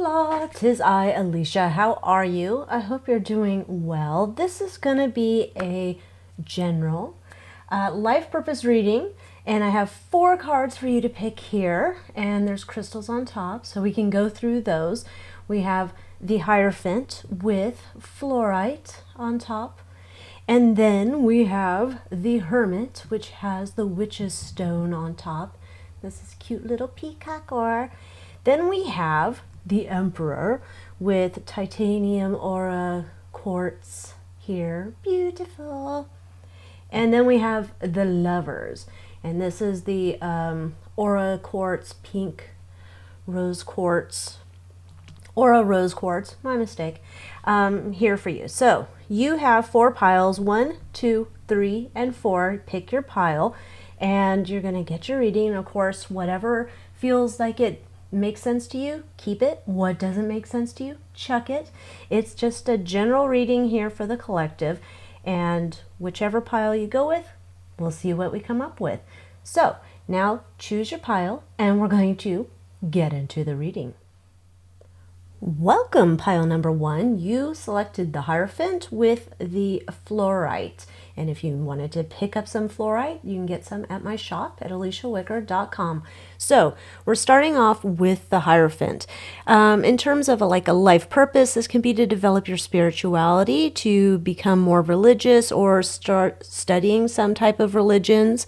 Hola, 'tis I, Alycia. How are you? I hope you're doing well. This is going to be a general life purpose reading, and I have 4 cards for you to pick here, and there's crystals on top, so we can go through those. We have the Hierophant with Fluorite on top, and then we have the Hermit, which has the Witch's Stone on top. This is cute little peacock ore. Then we have the Emperor with titanium aura quartz here. Beautiful. And then we have the Lovers. And this is the aura quartz, pink rose quartz. Aura rose quartz, my mistake, here for you. So you have 4 piles, 1, 2, 3, and 4. Pick your pile and you're going to get your reading. Of course, whatever feels like it makes sense to you, keep it. What doesn't make sense to you, chuck it. It's just a general reading here for the collective, and whichever pile you go with, we'll see what we come up with. So now choose your pile and we're going to get into the reading. Welcome, pile number 1. You selected the Hierophant with the Fluorite. And if you wanted to pick up some fluorite, you can get some at my shop at AlyciaWicker.com. So we're starting off with the Hierophant. In terms of a life purpose, this can be to develop your spirituality, to become more religious, or start studying some type of religions.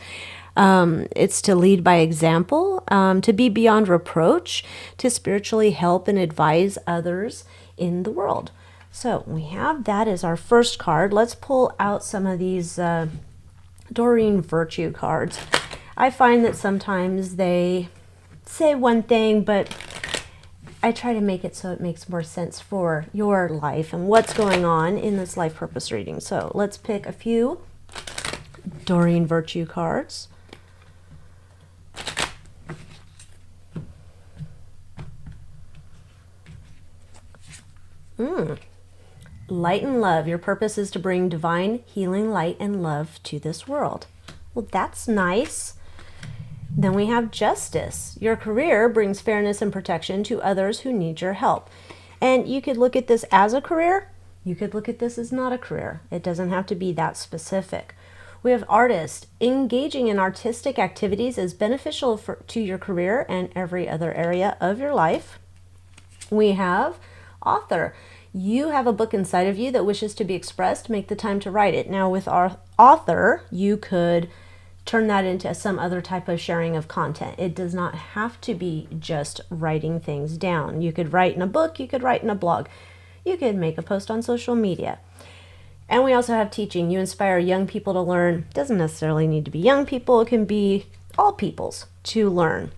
It's to lead by example, to be beyond reproach, to spiritually help and advise others in the world. So we have that as our first card. Let's pull out some of these Doreen Virtue cards. I find that sometimes they say one thing, but I try to make it so it makes more sense for your life and what's going on in this life purpose reading. So let's pick a few Doreen Virtue cards. Light and love. Your purpose is to bring divine healing light and love to this world. Well, that's nice. Then we have justice. Your career brings fairness and protection to others who need your help. And you could look at this as a career. You could look at this as not a career. It doesn't have to be that specific. We have artist. Engaging in artistic activities is beneficial to your career and every other area of your life. We have author. You have a book inside of you that wishes to be expressed. Make the time to write it. Now with our author, you could turn that into some other type of sharing of content. It does not have to be just writing things down. You could write in a book, you could write in a blog, you could make a post on social media. And we also have teaching. You inspire young people to learn. It doesn't necessarily need to be young people, it can be all peoples to learn.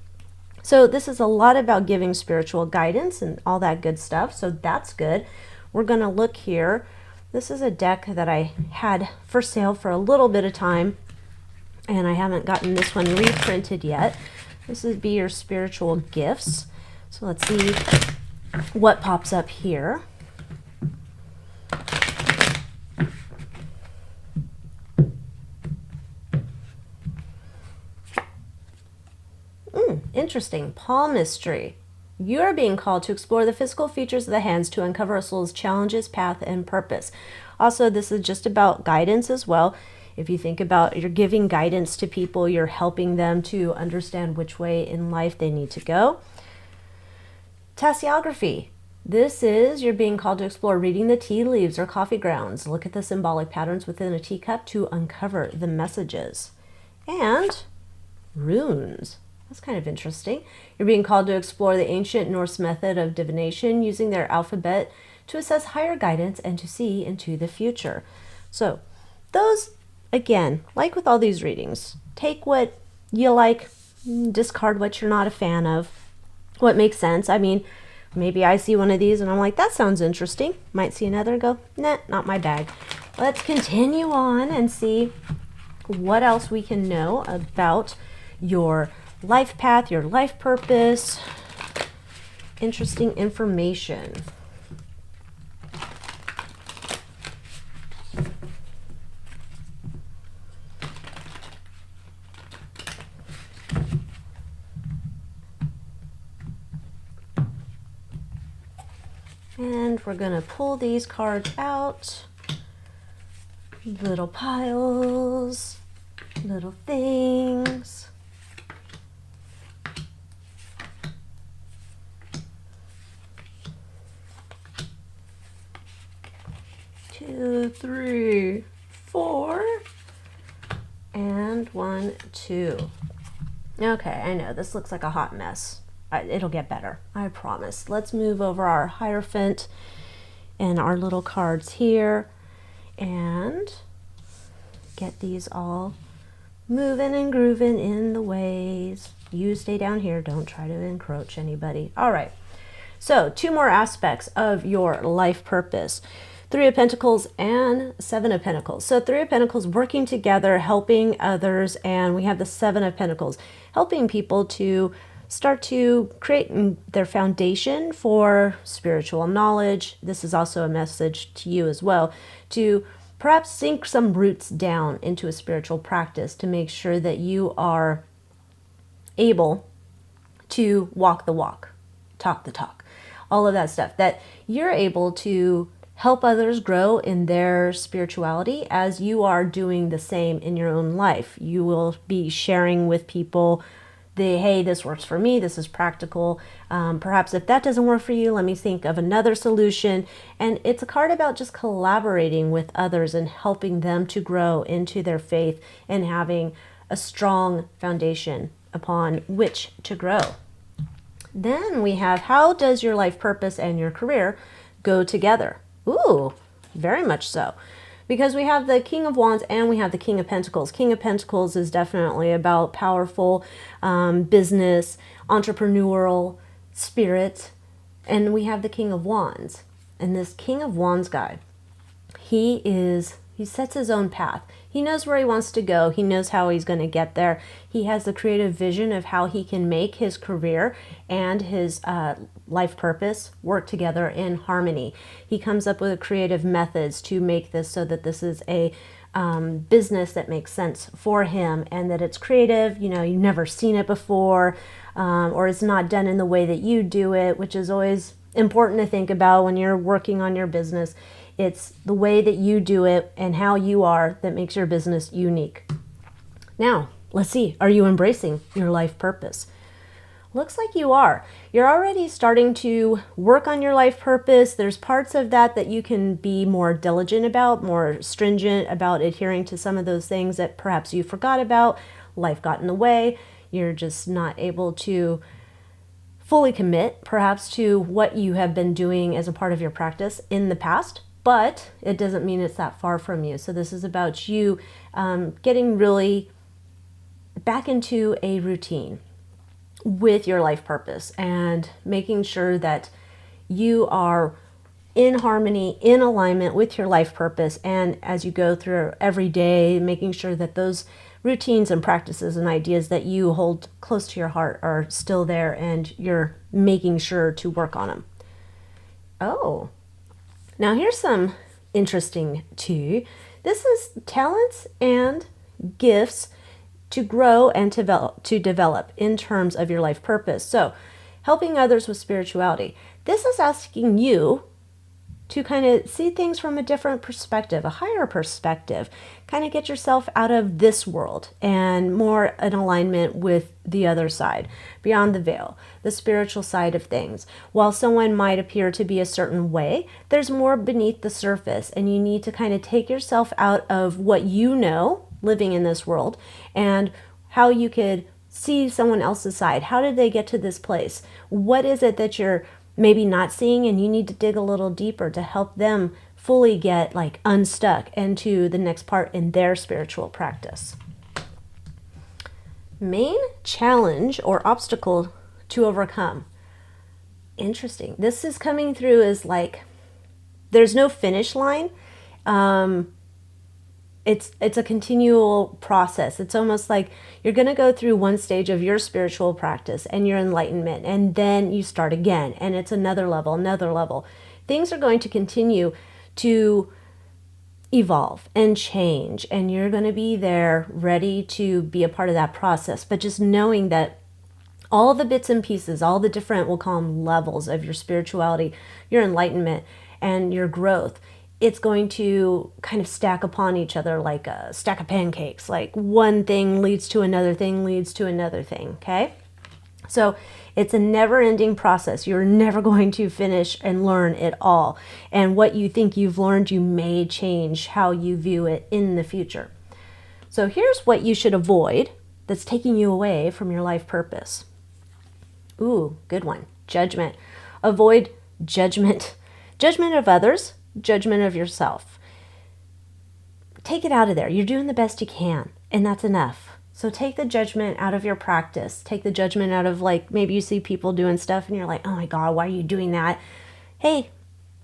So this is a lot about giving spiritual guidance and all that good stuff, so that's good. We're going to look here. This is a deck that I had for sale for a little bit of time, and I haven't gotten this one reprinted yet. This would be your spiritual gifts. So let's see what pops up here. Interesting. Palmistry. You are being called to explore the physical features of the hands to uncover a soul's challenges, path, and purpose. Also, this is just about guidance as well. If you think about you're giving guidance to people, you're helping them to understand which way in life they need to go. Tasseography. This is you're being called to explore reading the tea leaves or coffee grounds. Look at the symbolic patterns within a teacup to uncover the messages. And runes. That's kind of interesting. You're being called to explore the ancient Norse method of divination using their alphabet to assess higher guidance and to see into the future. So those, again, like with all these readings, take what you like, discard what you're not a fan of, what makes sense. I mean, maybe I see one of these and I'm like, that sounds interesting. Might see another and go, nah, not my bag. Let's continue on and see what else we can know about your life path, your life purpose. Interesting information. And we're going to pull these cards out. Little piles, little things. Two, three, four, and 1, 2. Okay, I know this looks like a hot mess. It'll get better, I promise. Let's move over our Hierophant and our little cards here and get these all moving and grooving in the ways. You stay down here, don't try to encroach anybody. All right, so 2 more aspects of your life purpose. 3 of Pentacles and 7 of Pentacles. So 3 of Pentacles working together, helping others, and we have the 7 of Pentacles helping people to start to create their foundation for spiritual knowledge. This is also a message to you as well, to perhaps sink some roots down into a spiritual practice to make sure that you are able to walk the walk, talk the talk, all of that stuff, that you're able to help others grow in their spirituality as you are doing the same in your own life. You will be sharing with people hey, this works for me, this is practical. Perhaps if that doesn't work for you, let me think of another solution. And it's a card about just collaborating with others and helping them to grow into their faith and having a strong foundation upon which to grow. Then we have, how does your life purpose and your career go together? Ooh, very much so. Because we have the King of Wands and we have the King of Pentacles. King of Pentacles is definitely about powerful business, entrepreneurial spirit. And we have the King of Wands. And this King of Wands guy, he sets his own path. He knows where he wants to go. He knows how he's going to get there. He has the creative vision of how he can make his career and his life purpose work together in harmony. He comes up with creative methods to make this so that this is a business that makes sense for him and that it's creative. You know, you've never seen it before, or it's not done in the way that you do it, which is always important to think about when you're working on your business. It's the way that you do it and how you are that makes your business unique. Now, let's see, are you embracing your life purpose? Looks like you are. You're already starting to work on your life purpose. There's parts of that you can be more diligent about, more stringent about adhering to some of those things that perhaps you forgot about. Life got in the way. You're just not able to fully commit perhaps to what you have been doing as a part of your practice in the past. But it doesn't mean it's that far from you. So this is about you getting really back into a routine with your life purpose and making sure that you are in harmony, in alignment with your life purpose. And as you go through every day, making sure that those routines and practices and ideas that you hold close to your heart are still there and you're making sure to work on them. Oh. Now here's some interesting too. This is talents and gifts to grow and to develop in terms of your life purpose. So helping others with spirituality. This is asking you to kind of see things from a different perspective, a higher perspective, kind of get yourself out of this world and more in alignment with the other side, beyond the veil, the spiritual side of things. While someone might appear to be a certain way, there's more beneath the surface, and you need to kind of take yourself out of what you know living in this world and how you could see someone else's side. How did they get to this place? What is it that you're maybe not seeing, and you need to dig a little deeper to help them fully get like unstuck into the next part in their spiritual practice. Main challenge or obstacle to overcome. Interesting. This is coming through as like there's no finish line. It's a continual process. It's almost like you're going to go through one stage of your spiritual practice and your enlightenment, and then you start again, and it's another level, another level. Things are going to continue to evolve and change, and you're going to be there ready to be a part of that process. But just knowing that All the bits and pieces, all the different, we'll call them levels of your spirituality, your enlightenment, and your growth. It's going to kind of stack upon each other like a stack of pancakes. Like one thing leads to another thing, leads to another thing, okay? So it's a never-ending process. You're never going to finish and learn it all. And what you think you've learned, you may change how you view it in the future. So here's what you should avoid that's taking you away from your life purpose. Ooh, good one. Judgment. Avoid judgment. Judgment of others, judgment of yourself. Take it out of there. You're doing the best you can, and that's enough. So take the judgment out of your practice. Take the judgment out of, like, maybe you see people doing stuff and you're like, oh my God, why are you doing that? Hey,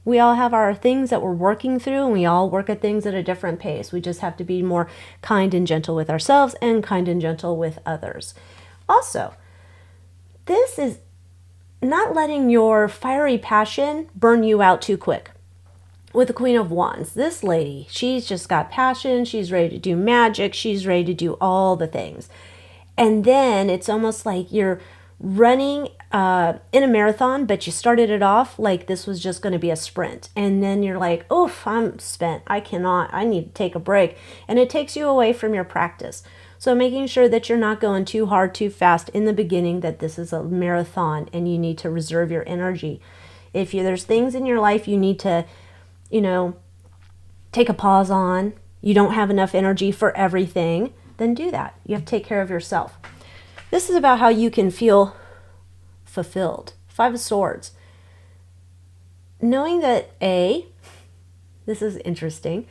we all have our things that we're working through, and we all work at things at a different pace. We just have to be more kind and gentle with ourselves and kind and gentle with others. Also, this is not letting your fiery passion burn you out too quick. With the Queen of Wands, this lady, she's just got passion. She's ready to do magic. She's ready to do all the things. And then it's almost like you're running in a marathon, but you started it off like this was just going to be a sprint. And then you're like, oof, I'm spent. I need to take a break. And it takes you away from your practice. So making sure that you're not going too hard, too fast in the beginning, that this is a marathon and you need to reserve your energy. If there's things in your life you need to, take a pause on, you don't have enough energy for everything, then do that. You have to take care of yourself. This is about how you can feel fulfilled. 5 of Swords. Knowing that this is interesting,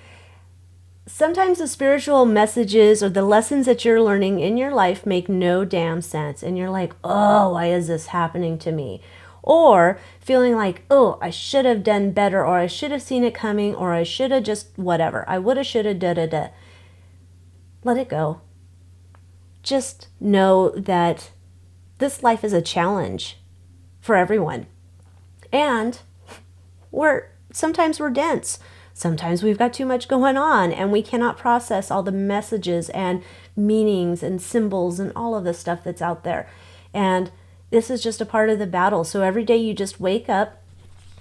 sometimes the spiritual messages or the lessons that you're learning in your life make no damn sense. And you're like, oh, why is this happening to me? Or feeling like, oh, I should have done better, or I should have seen it coming, or I should have just whatever. I would have, should have, da-da-da. Let it go. Just know that this life is a challenge for everyone. And sometimes we're dense. Sometimes we've got too much going on and we cannot process all the messages and meanings and symbols and all of the stuff that's out there. And this is just a part of the battle. So every day you just wake up,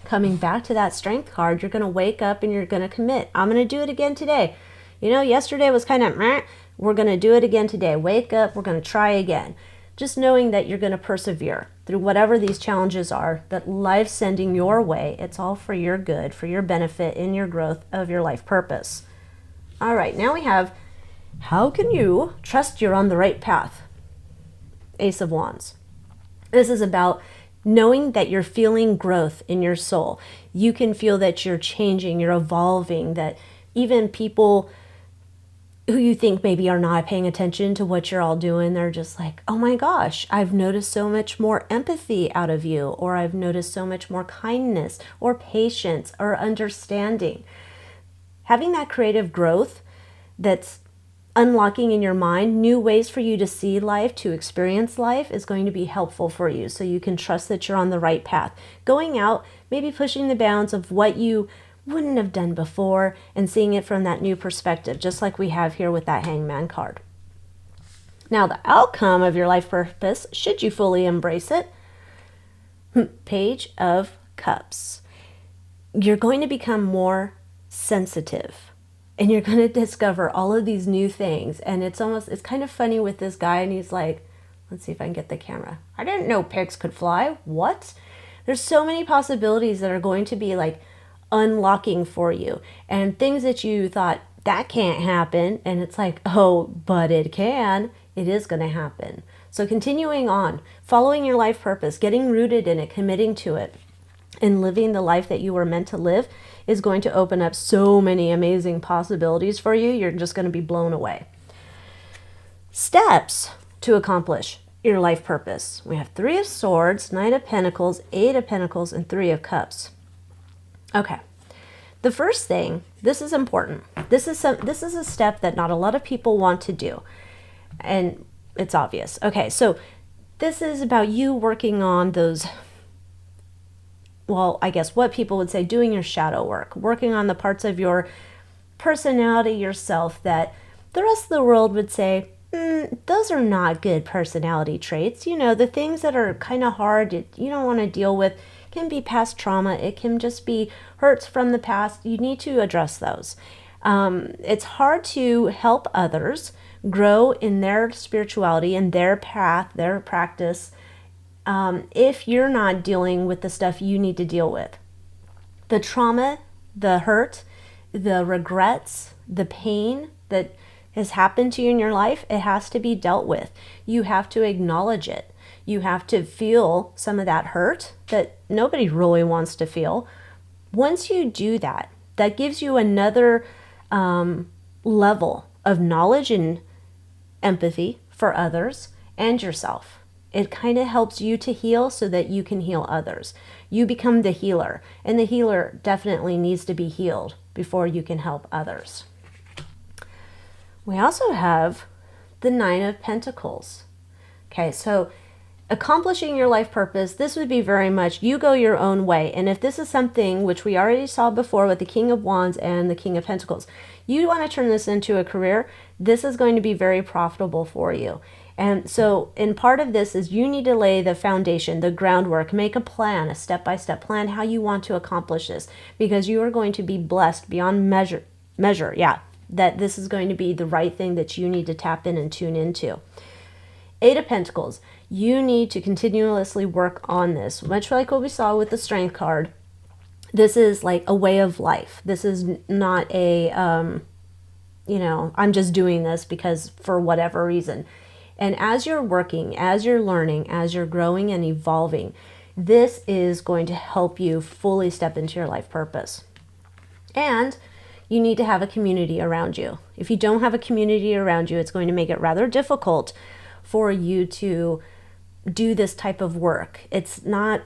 coming back to that strength card, you're going to wake up and you're going to commit. I'm going to do it again today. Yesterday was kind of meh. We're going to do it again today. Wake up. We're going to try again. Just knowing that you're going to persevere through whatever these challenges are that life's sending your way. It's all for your good, for your benefit in your growth of your life purpose. All right, now we have, how can you trust you're on the right path? Ace of Wands. This is about knowing that you're feeling growth in your soul. You can feel that you're changing, you're evolving, that even people who you think maybe are not paying attention to what you're all doing, they're just like, oh my gosh, I've noticed so much more empathy out of you, or I've noticed so much more kindness or patience or understanding. Having that creative growth that's unlocking in your mind new ways for you to see life, to experience life, is going to be helpful for you, so you can trust that you're on the right path. Going out, maybe pushing the bounds of what you wouldn't have done before and seeing it from that new perspective, just like we have here with that Hangman card. Now, the outcome of your life purpose, should you fully embrace it, Page of Cups. You're going to become more sensitive, and you're going to discover all of these new things. And it's kind of funny with this guy, and he's like, let's see if I can get the camera. I didn't know pigs could fly. What? There's so many possibilities that are going to be like unlocking for you, and things that you thought that can't happen, and it's like, oh, but it can. It is going to happen. So continuing on, following your life purpose, getting rooted in it, committing to it, and living the life that you were meant to live is going to open up so many amazing possibilities for you. You're just going to be blown away. Steps to accomplish your life purpose. We have 3 of Swords, 9 of Pentacles, 8 of Pentacles, and 3 of Cups. Okay, the first thing, this is important. This is a step that not a lot of people want to do, and it's obvious. Okay, so this is about you working on those, well, I guess what people would say, doing your shadow work, working on the parts of your personality, yourself, that the rest of the world would say, those are not good personality traits. You know, the things that are kind of hard, you don't want to deal with, can be past trauma. It can just be hurts from the past. You need to address those. It's hard to help others grow in their spirituality and their path, their practice, if you're not dealing with the stuff you need to deal with. The trauma, the hurt, the regrets, the pain that has happened to you in your life, it has to be dealt with. You have to acknowledge it. You have to feel some of that hurt that nobody really wants to feel. Once you do that, that gives you another level of knowledge and empathy for others and yourself. It kind of helps you to heal so that you can heal others. You become the healer, and the healer definitely needs to be healed before you can help others. We also have the Nine of Pentacles. Okay, so accomplishing your life purpose, this would be very much you go your own way. And if this is something which we already saw before with the King of Wands and the King of Pentacles, you want to turn this into a career, this is going to be very profitable for you. And so, in part of this is you need to lay the foundation, the groundwork, make a plan, a step-by-step plan, how you want to accomplish this, because you are going to be blessed beyond measure, that this is going to be the right thing that you need to tap in and tune into. Eight of Pentacles, you need to continuously work on this, much like what we saw with the Strength card. This is like a way of life. This is not a, I'm just doing this because for whatever reason. And as you're working, as you're learning, as you're growing and evolving, this is going to help you fully step into your life purpose. And you need to have a community around you. If you don't have a community around you, it's going to make it rather difficult for you to do this type of work. It's not,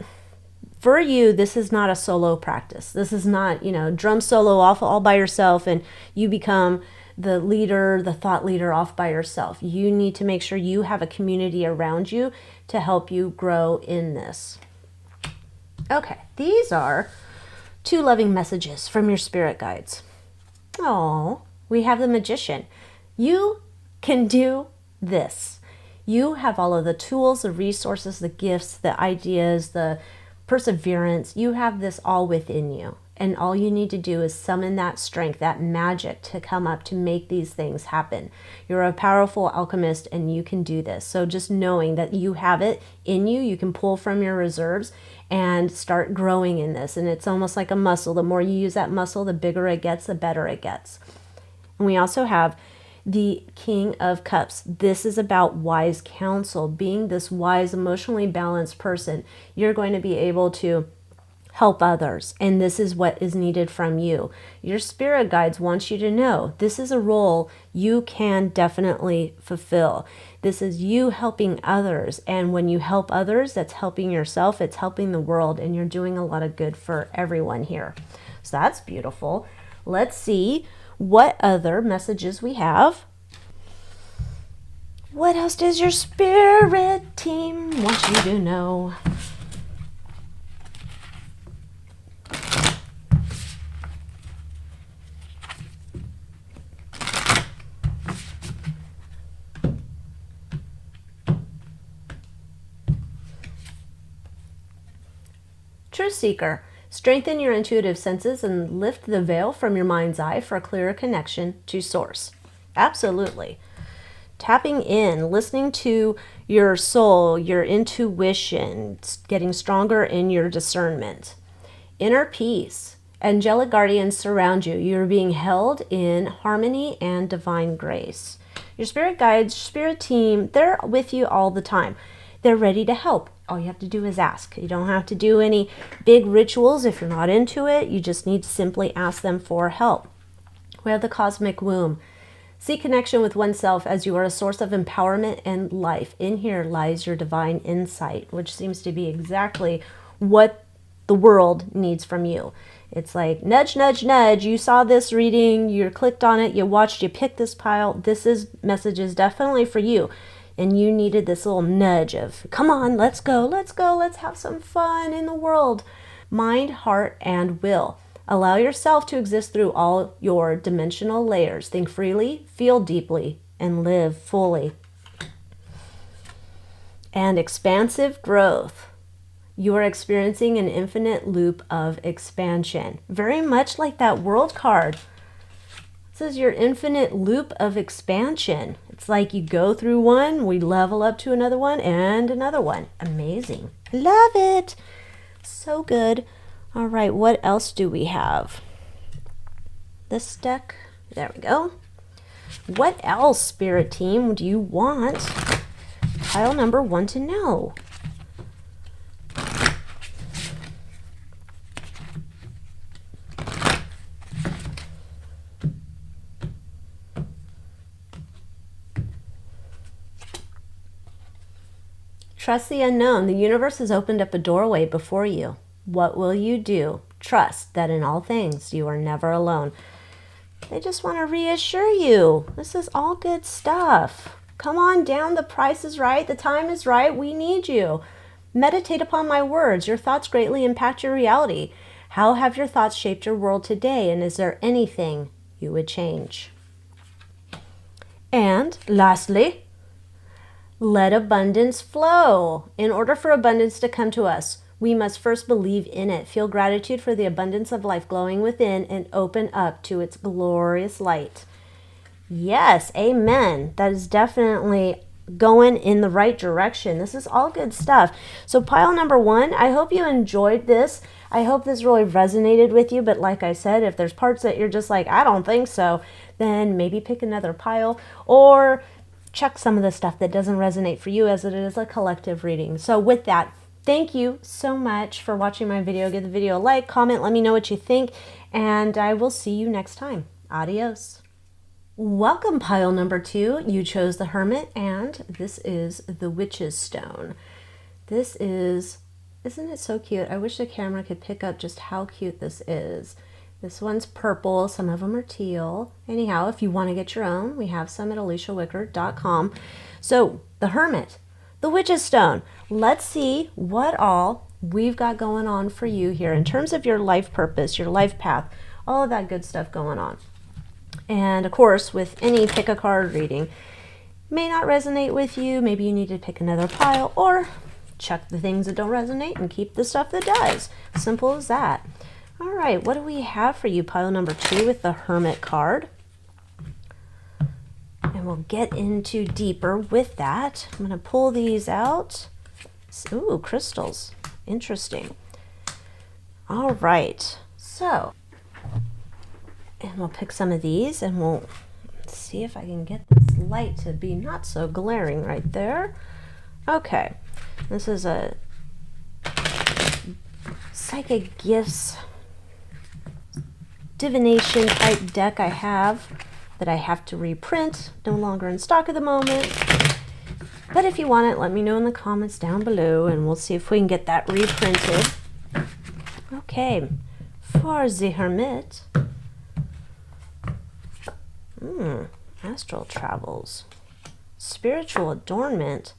for you, this is not a solo practice. This is not, drum solo off all by yourself and you become the leader, the thought leader off by yourself. You need to make sure you have a community around you to help you grow in this. Okay, these are 2 loving messages from your spirit guides. Oh, we have the Magician. You can do this. You have all of the tools, the resources, the gifts, the ideas, the perseverance. You have this all within you. And all you need to do is summon that strength, that magic to come up to make these things happen. You're a powerful alchemist and you can do this. So just knowing that you have it in you, you can pull from your reserves and start growing in this. And it's almost like a muscle. The more you use that muscle, the bigger it gets, the better it gets. And we also have the King of Cups. This is about wise counsel. Being this wise, emotionally balanced person, you're going to be able to help others, and this is what is needed from you. Your spirit guides want you to know this is a role you can definitely fulfill. This is you helping others, and when you help others, that's helping yourself, it's helping the world, and you're doing a lot of good for everyone here. So that's beautiful. Let's see what other messages we have. What else does your spirit team want you to know? Truth Seeker, strengthen your intuitive senses and lift the veil from your mind's eye for a clearer connection to Source. Absolutely. Tapping in, listening to your soul, your intuition, getting stronger in your discernment. Inner peace. Angelic guardians surround you. You're being held in harmony and divine grace. Your spirit guides, spirit team, they're with you all the time. They're ready to help. All you have to do is ask. You don't have to do any big rituals if you're not into it. You just need to simply ask them for help. We have the cosmic womb. Seek connection with oneself as you are a source of empowerment and life. In here lies your divine insight, which seems to be exactly what the world needs from you. It's like, nudge, nudge, nudge. You saw this reading, you clicked on it, you watched, you picked this pile. This is messages definitely for you. And you needed this little nudge of, come on, let's go, let's have some fun in the world. Mind, heart, and will. Allow yourself to exist through all your dimensional layers. Think freely, feel deeply, and live fully. And expansive growth. You are experiencing an infinite loop of expansion. Very much like that world card. This is your infinite loop of expansion. It's like you go through one, we level up to another one, and another one. Amazing. Love it. So good. All right, what else do we have? This deck. There we go. What else, Spirit Team, do you want pile number 1 to know? Trust the unknown. The universe has opened up a doorway before you. What will you do? Trust that in all things you are never alone. They just want to reassure you. This is all good stuff. Come on down. The price is right. The time is right. We need you. Meditate upon my words. Your thoughts greatly impact your reality. How have your thoughts shaped your world today? And is there anything you would change? And lastly, let abundance flow. In order for abundance to come to us, we must first believe in it, feel gratitude for the abundance of life glowing within, and open up to its glorious light. Yes, amen. That is definitely going in the right direction. This is all good stuff. So pile number 1, I hope you enjoyed this. I hope this really resonated with you. But like I said, if there's parts that you're just like, I don't think so, then maybe pick another pile or check some of the stuff that doesn't resonate for you, as it is a collective reading. So with that, thank you so much for watching my video. Give the video a like, comment, let me know what you think, and I will see you next time. Adios. Welcome, pile number 2. You chose the Hermit, and this is the Witch's Stone. This is, isn't it so cute? I wish the camera could pick up just how cute this is. This one's purple, some of them are teal. Anyhow, if you want to get your own, we have some at AlyciaWicker.com. So, the Hermit, the Witch's Stone. Let's see what all we've got going on for you here in terms of your life purpose, your life path, all of that good stuff going on. And of course, with any pick a card reading, may not resonate with you. Maybe you need to pick another pile, or check the things that don't resonate and keep the stuff that does. Simple as that. All right, what do we have for you? Pile number 2 with the Hermit card. And we'll get into deeper with that. I'm going to pull these out. Ooh, crystals. Interesting. All right, so, and we'll pick some of these and we'll see if I can get this light to be not so glaring right there. Okay, this is a Psychic Gifts divination type deck I have that I have to reprint, no longer in stock at the moment. But if you want it, let me know in the comments down below and we'll see if we can get that reprinted. Okay, for the Hermit, astral travels, spiritual adornment,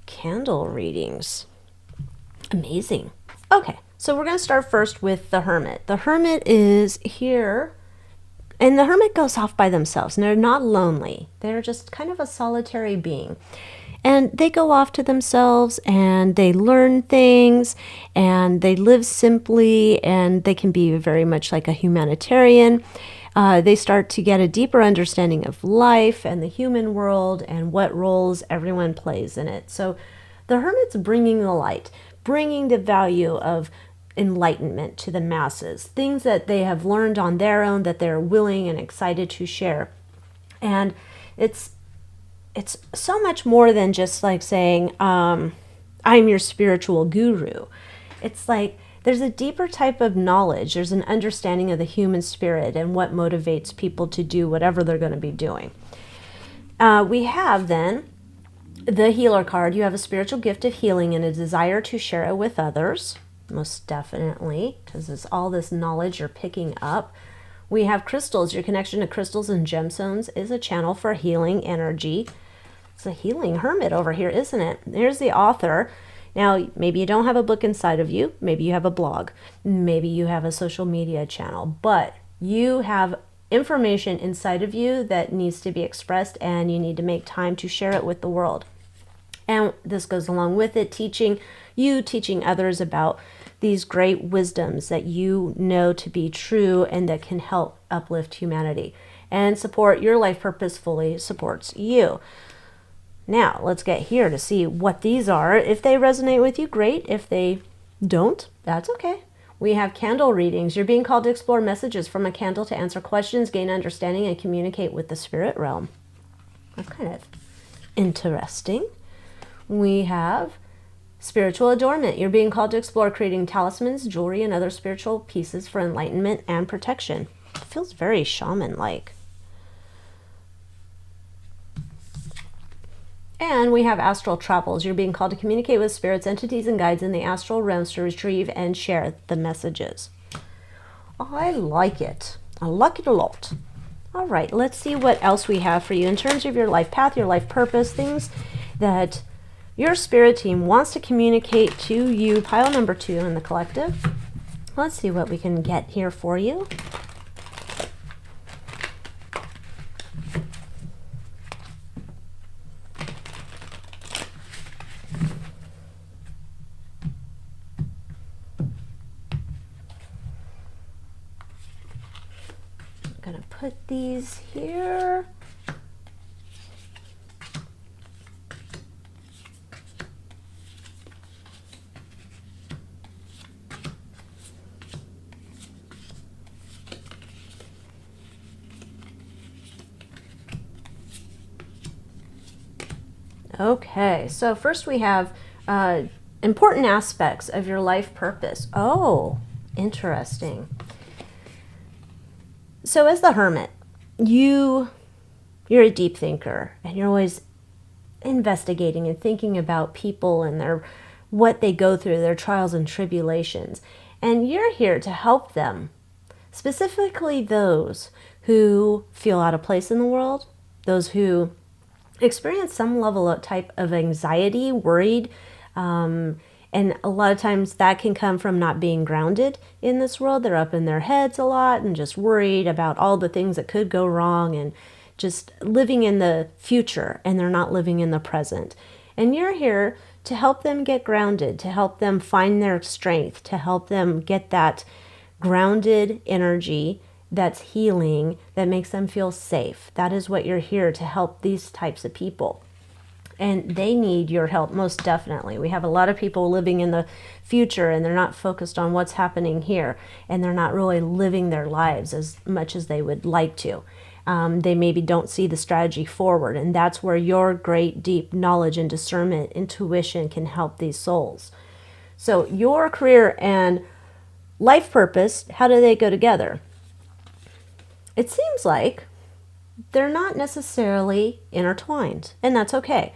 candle readings. Amazing. Okay, so we're going to start first with the Hermit. The Hermit is here, and the Hermit goes off by themselves, and they're not lonely. They're just kind of a solitary being. And they go off to themselves, and they learn things, and they live simply, and they can be very much like a humanitarian. They start to get a deeper understanding of life and the human world and what roles everyone plays in it. So the Hermit's bringing the light, bringing the value of enlightenment to the masses, things that they have learned on their own that they're willing and excited to share. And it's so much more than just like saying, I'm your spiritual guru. It's like there's a deeper type of knowledge. There's an understanding of the human spirit and what motivates people to do whatever they're going to be doing. We have then the Healer card. You have a spiritual gift of healing and a desire to share it with others. Most definitely, because it's all this knowledge you're picking up. We have crystals. Your connection to crystals and gemstones is a channel for healing energy. It's a healing hermit over here, isn't it? Here's the author. Now, maybe you don't have a book inside of you. Maybe you have a blog. Maybe you have a social media channel. But you have information inside of you that needs to be expressed, and you need to make time to share it with the world. And this goes along with it, teaching others about these great wisdoms that you know to be true and that can help uplift humanity and support your life purpose fully supports you. Now, let's get here to see what these are. If they resonate with you, great. If they don't, that's okay. We have candle readings. You're being called to explore messages from a candle to answer questions, gain understanding, and communicate with the spirit realm. That's kind of interesting. We have spiritual adornment. You're being called to explore creating talismans, jewelry, and other spiritual pieces for enlightenment and protection. It feels very shaman-like. And we have astral travels. You're being called to communicate with spirits, entities, and guides in the astral realms to retrieve and share the messages. I like it. I like it a lot. All right, let's see what else we have for you in terms of your life path, your life purpose, things that your spirit team wants to communicate to you. Pile number 2 in the collective. Let's see what we can get here for you. I'm going to put these here. Okay, so first we have important aspects of your life purpose. Oh, interesting. So as the Hermit, you're a deep thinker, and you're always investigating and thinking about people and what they go through, their trials and tribulations. And you're here to help them, specifically those who feel out of place in the world, those who experience some level of type of anxiety, worried, and a lot of times that can come from not being grounded in this world. They're up in their heads a lot and just worried about all the things that could go wrong and just living in the future, and they're not living in the present. And you're here to help them get grounded, to help them find their strength, to help them get that grounded energy that's healing, that makes them feel safe. That is what you're here to help these types of people. And they need your help, most definitely. We have a lot of people living in the future, and they're not focused on what's happening here, and they're not really living their lives as much as they would like to. They maybe don't see the strategy forward, and that's where your great deep knowledge and discernment, intuition can help these souls. So your career and life purpose, how do they go together? It seems like they're not necessarily intertwined, and that's okay.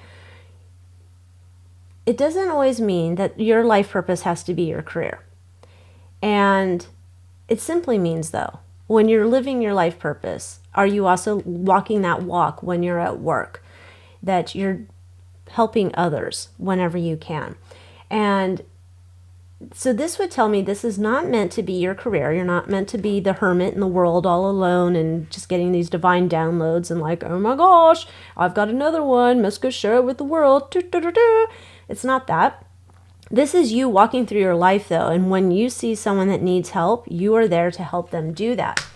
It doesn't always mean that your life purpose has to be your career. And it simply means, though, when you're living your life purpose, are you also walking that walk when you're at work? That you're helping others whenever you can. And so this would tell me this is not meant to be your career. You're not meant to be the hermit in the world all alone and just getting these divine downloads and like, oh my gosh, I've got another one. Must go share it with the world. It's not that. This is you walking through your life, though. And when you see someone that needs help, you are there to help them do that.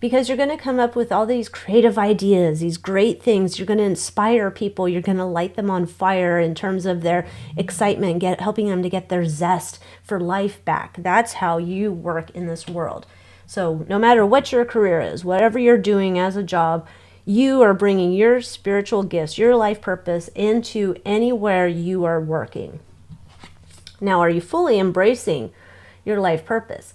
Because you're going to come up with all these creative ideas, these great things. You're going to inspire people. You're going to light them on fire in terms of their excitement, helping them to get their zest for life back. That's how you work in this world. So no matter what your career is, whatever you're doing as a job, you are bringing your spiritual gifts, your life purpose into anywhere you are working. Now, are you fully embracing your life purpose?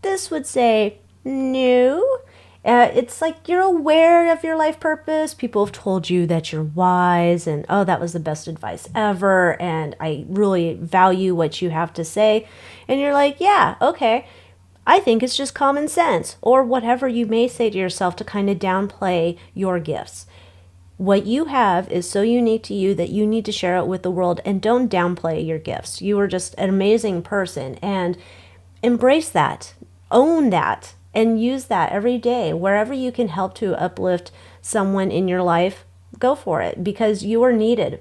This would say no. It's like you're aware of your life purpose. People have told you that you're wise and, oh, that was the best advice ever. And I really value what you have to say. And you're like, yeah, okay. I think it's just common sense, or whatever you may say to yourself to kind of downplay your gifts. What you have is so unique to you that you need to share it with the world, and don't downplay your gifts. You are just an amazing person, and embrace that, own that, and use that every day. Wherever you can help to uplift someone in your life, go for it, because you are needed.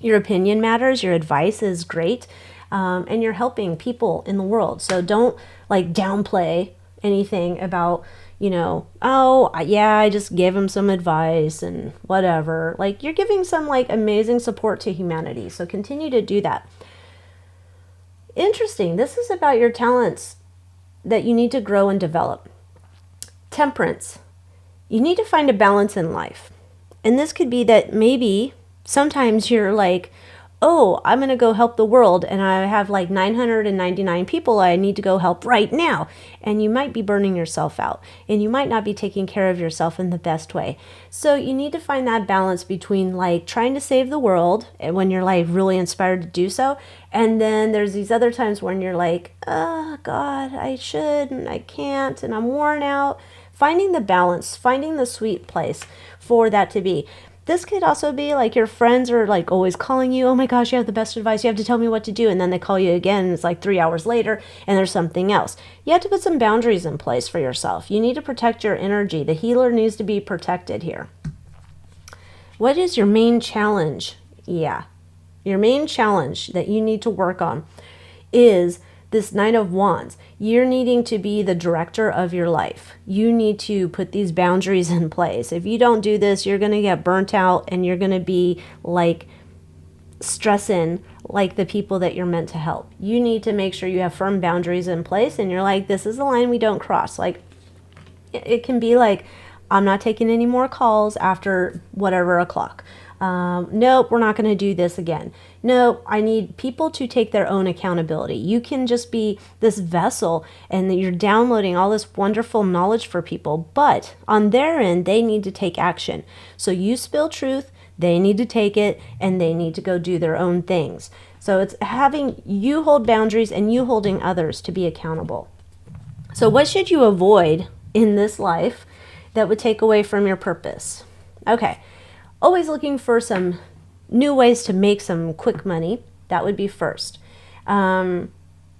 Your opinion matters, your advice is great, and you're helping people in the world. So don't like downplay anything about, oh yeah, I just gave him some advice and whatever. Like, you're giving some like amazing support to humanity. So continue to do that. Interesting. This is about your talents that you need to grow and develop. Temperance. You need to find a balance in life. And this could be that maybe sometimes you're like, oh, I'm going to go help the world, and I have like 999 people I need to go help right now. And you might be burning yourself out, and you might not be taking care of yourself in the best way. So you need to find that balance between like trying to save the world and when you're like really inspired to do so. And then there's these other times when you're like, oh God, I should, and I can't, and I'm worn out. Finding the balance, finding the sweet place for that to be. This could also be like your friends are like always calling you, oh my gosh, you have the best advice, you have to tell me what to do. And then they call you again, and it's like 3 hours later and there's something else. You have to put some boundaries in place for yourself. You need to protect your energy. The healer needs to be protected here. What is your main challenge? Yeah, your main challenge that you need to work on is this Knight of Wands. You're needing to be the director of your life. You need to put these boundaries in place. If you don't do this, you're going to get burnt out, and you're going to be like stressing like the people that you're meant to help. You need to make sure you have firm boundaries in place, and you're like, this is the line we don't cross. Like, it can be like, I'm not taking any more calls after whatever o'clock. Nope, we're not going to do this again. No, I need people to take their own accountability. You can just be this vessel, and you're downloading all this wonderful knowledge for people, but on their end, they need to take action. So you spill truth, they need to take it, and they need to go do their own things. So it's having you hold boundaries and you holding others to be accountable. So what should you avoid in this life that would take away from your purpose? Okay. Always looking for some new ways to make some quick money. That would be first. The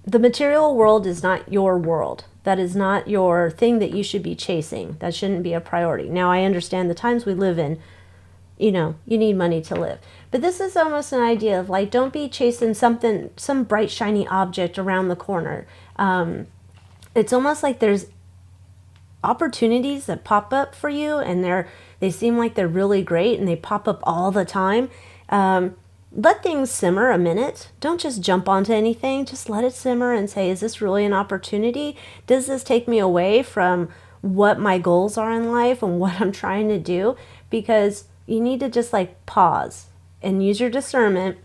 material world is not your world. That is not your thing that you should be chasing. That shouldn't be a priority. Now, I understand the times we live in, you need money to live. But this is almost an idea of like, don't be chasing something, some bright, shiny object around the corner. It's almost like there's opportunities that pop up for you, and they seem like they're really great, and they pop up all the time. Let things simmer a minute. Don't just jump onto anything. Just let it simmer and say, is this really an opportunity? Does this take me away from what my goals are in life and what I'm trying to do? Because you need to just like pause and use your discernment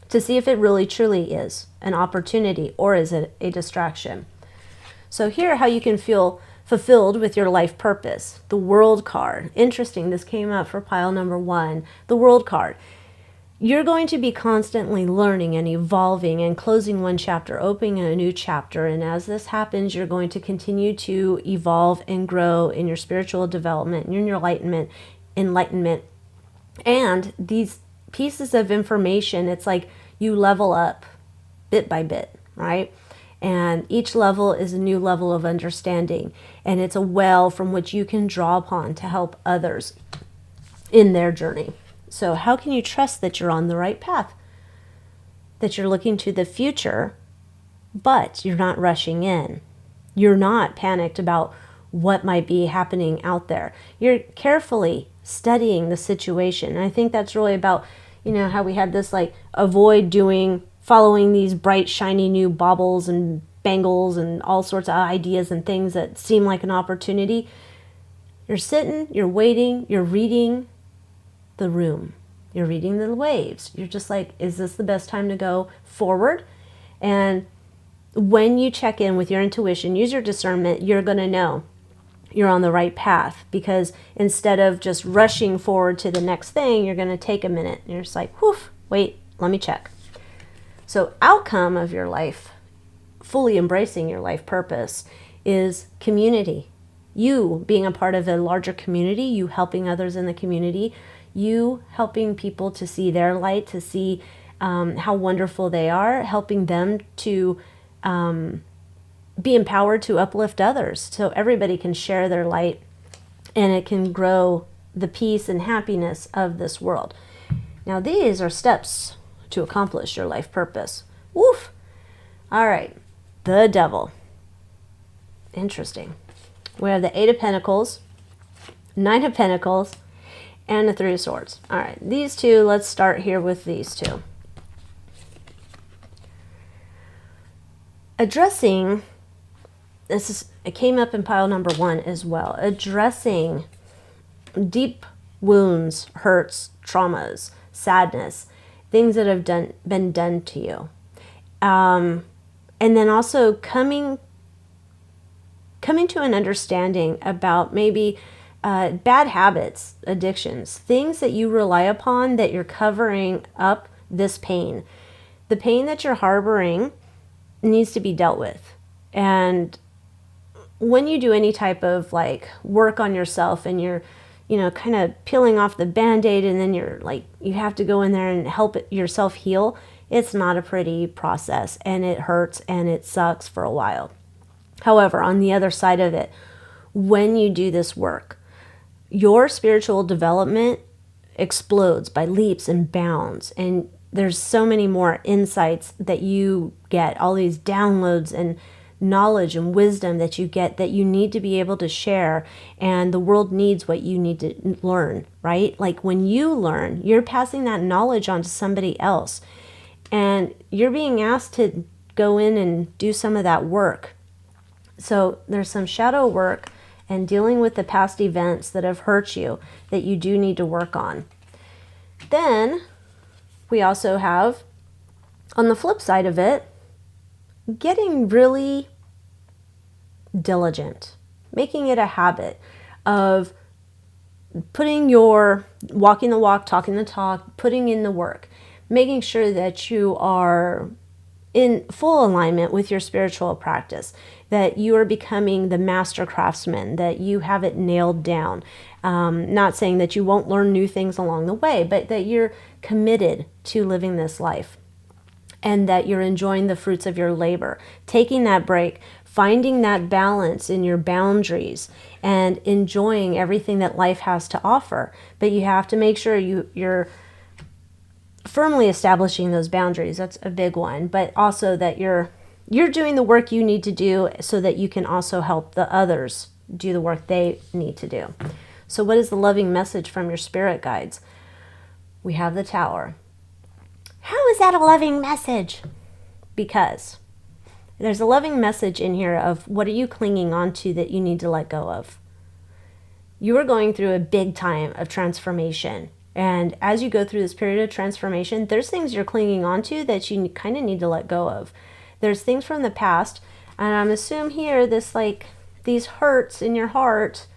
to see if it really truly is an opportunity, or is it a distraction. So here, how you can feel fulfilled with your life purpose. The World card. Interesting, this came up for pile number 1. The World card. You're going to be constantly learning and evolving and closing one chapter, opening a new chapter. And as this happens, you're going to continue to evolve and grow in your spiritual development, in your enlightenment. And these pieces of information, it's like you level up bit by bit, right? And each level is a new level of understanding. And it's a well from which you can draw upon to help others in their journey. So how can you trust that you're on the right path? That you're looking to the future, but you're not rushing in. You're not panicked about what might be happening out there. You're carefully studying the situation. And I think that's really about, how we had this like avoid following these bright, shiny new baubles and bangles and all sorts of ideas and things that seem like an opportunity. You're sitting, you're waiting, you're reading the room. You're reading the waves. You're just like, is this the best time to go forward? And when you check in with your intuition, use your discernment, you're going to know you're on the right path, because instead of just rushing forward to the next thing, you're going to take a minute. And you're just like, whew, wait, let me check. So outcome of your life, fully embracing your life purpose, is community. You being a part of a larger community, you helping others in the community, you helping people to see their light, to see how wonderful they are, helping them to be empowered to uplift others so everybody can share their light and it can grow the peace and happiness of this world. Now, these are steps to accomplish your life purpose. Woof! All right, the Devil. Interesting. We have the 8 of Pentacles, 9 of Pentacles, and the 3 of Swords. All right, these two, let's start here with these two. Addressing, it came up in pile number 1 as well. Addressing deep wounds, hurts, traumas, sadness, things that have been done to you. And then also coming to an understanding about maybe bad habits, addictions, things that you rely upon that you're covering up this pain. The pain that you're harboring needs to be dealt with. And when you do any type of like work on yourself and you're, kind of peeling off the Band-Aid and then you're like, you have to go in there and help yourself heal, it's not a pretty process and it hurts and it sucks for a while. However, on the other side of it, when you do this work, your spiritual development explodes by leaps and bounds. And there's so many more insights that you get, all these downloads and knowledge and wisdom that you get that you need to be able to share. And the world needs what you need to learn, right? Like when you learn, you're passing that knowledge on to somebody else. And you're being asked to go in and do some of that work. So there's some shadow work and dealing with the past events that have hurt you that you do need to work on. Then we also have, on the flip side of it, getting really diligent, making it a habit of walking the walk, talking the talk, putting in the work, making sure that you are in full alignment with your spiritual practice, that you are becoming the master craftsman, that you have it nailed down. Not saying that you won't learn new things along the way, but that you're committed to living this life and that you're enjoying the fruits of your labor, taking that break, finding that balance in your boundaries and enjoying everything that life has to offer. But you have to make sure you're firmly establishing those boundaries. That's a big one. But also that you're doing the work you need to do so that you can also help the others do the work they need to do. So what is the loving message from your spirit guides? We have the Tower. How is that a loving message? Because there's a loving message in here of what are you clinging on to that you need to let go of. You are going through a big time of transformation. And as you go through this period of transformation, there's things you're clinging on to that you kind of need to let go of. There's things from the past, and I'm assuming here these hurts in your heart,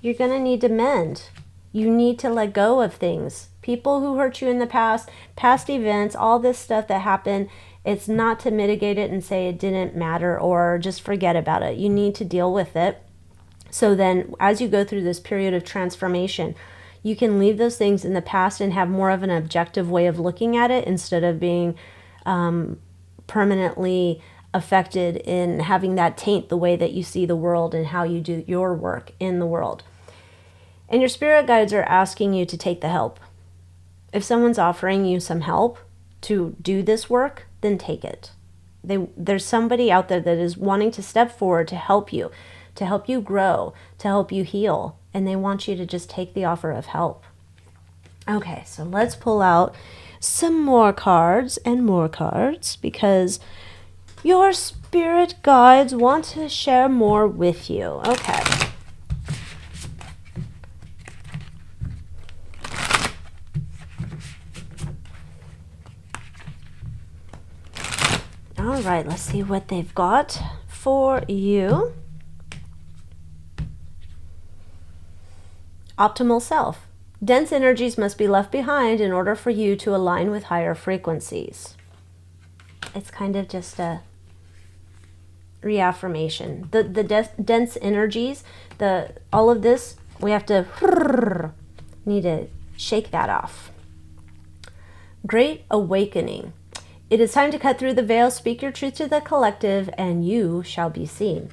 you're going to need to mend. You need to let go of things. People who hurt you in the past events, all this stuff that happened, it's not to mitigate it and say it didn't matter or just forget about it. You need to deal with it. So then as you go through this period of transformation, you can leave those things in the past and have more of an objective way of looking at it instead of being permanently affected in having that taint the way that you see the world and how you do your work in the world. And your spirit guides are asking you to take the help. If someone's offering you some help to do this work, then take it. There's somebody out there that is wanting to step forward to help you grow, to help you heal, and they want you to just take the offer of help. Okay, so let's pull out some more cards and more cards because your spirit guides want to share more with you. Okay. All right, let's see what they've got for you. Optimal self. Dense energies must be left behind in order for you to align with higher frequencies. It's kind of just a reaffirmation. The dense energies, all of this, we have to need to shake that off. Great awakening. It is time to cut through the veil, speak your truth to the collective, and you shall be seen.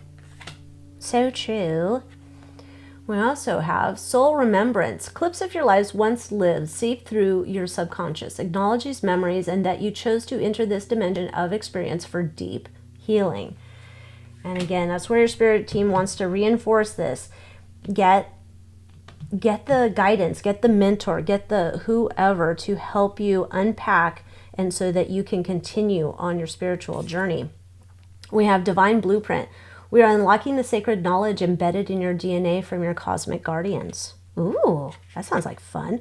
So true. We also have soul remembrance. Clips of your lives once lived seep through your subconscious. Acknowledge these memories and that you chose to enter this dimension of experience for deep healing. And again, that's where your spirit team wants to reinforce this. Get the guidance, get the mentor, get the whoever to help you unpack, and so that you can continue on your spiritual journey. We have divine blueprint. We are unlocking the sacred knowledge embedded in your DNA from your cosmic guardians. Ooh, that sounds like fun.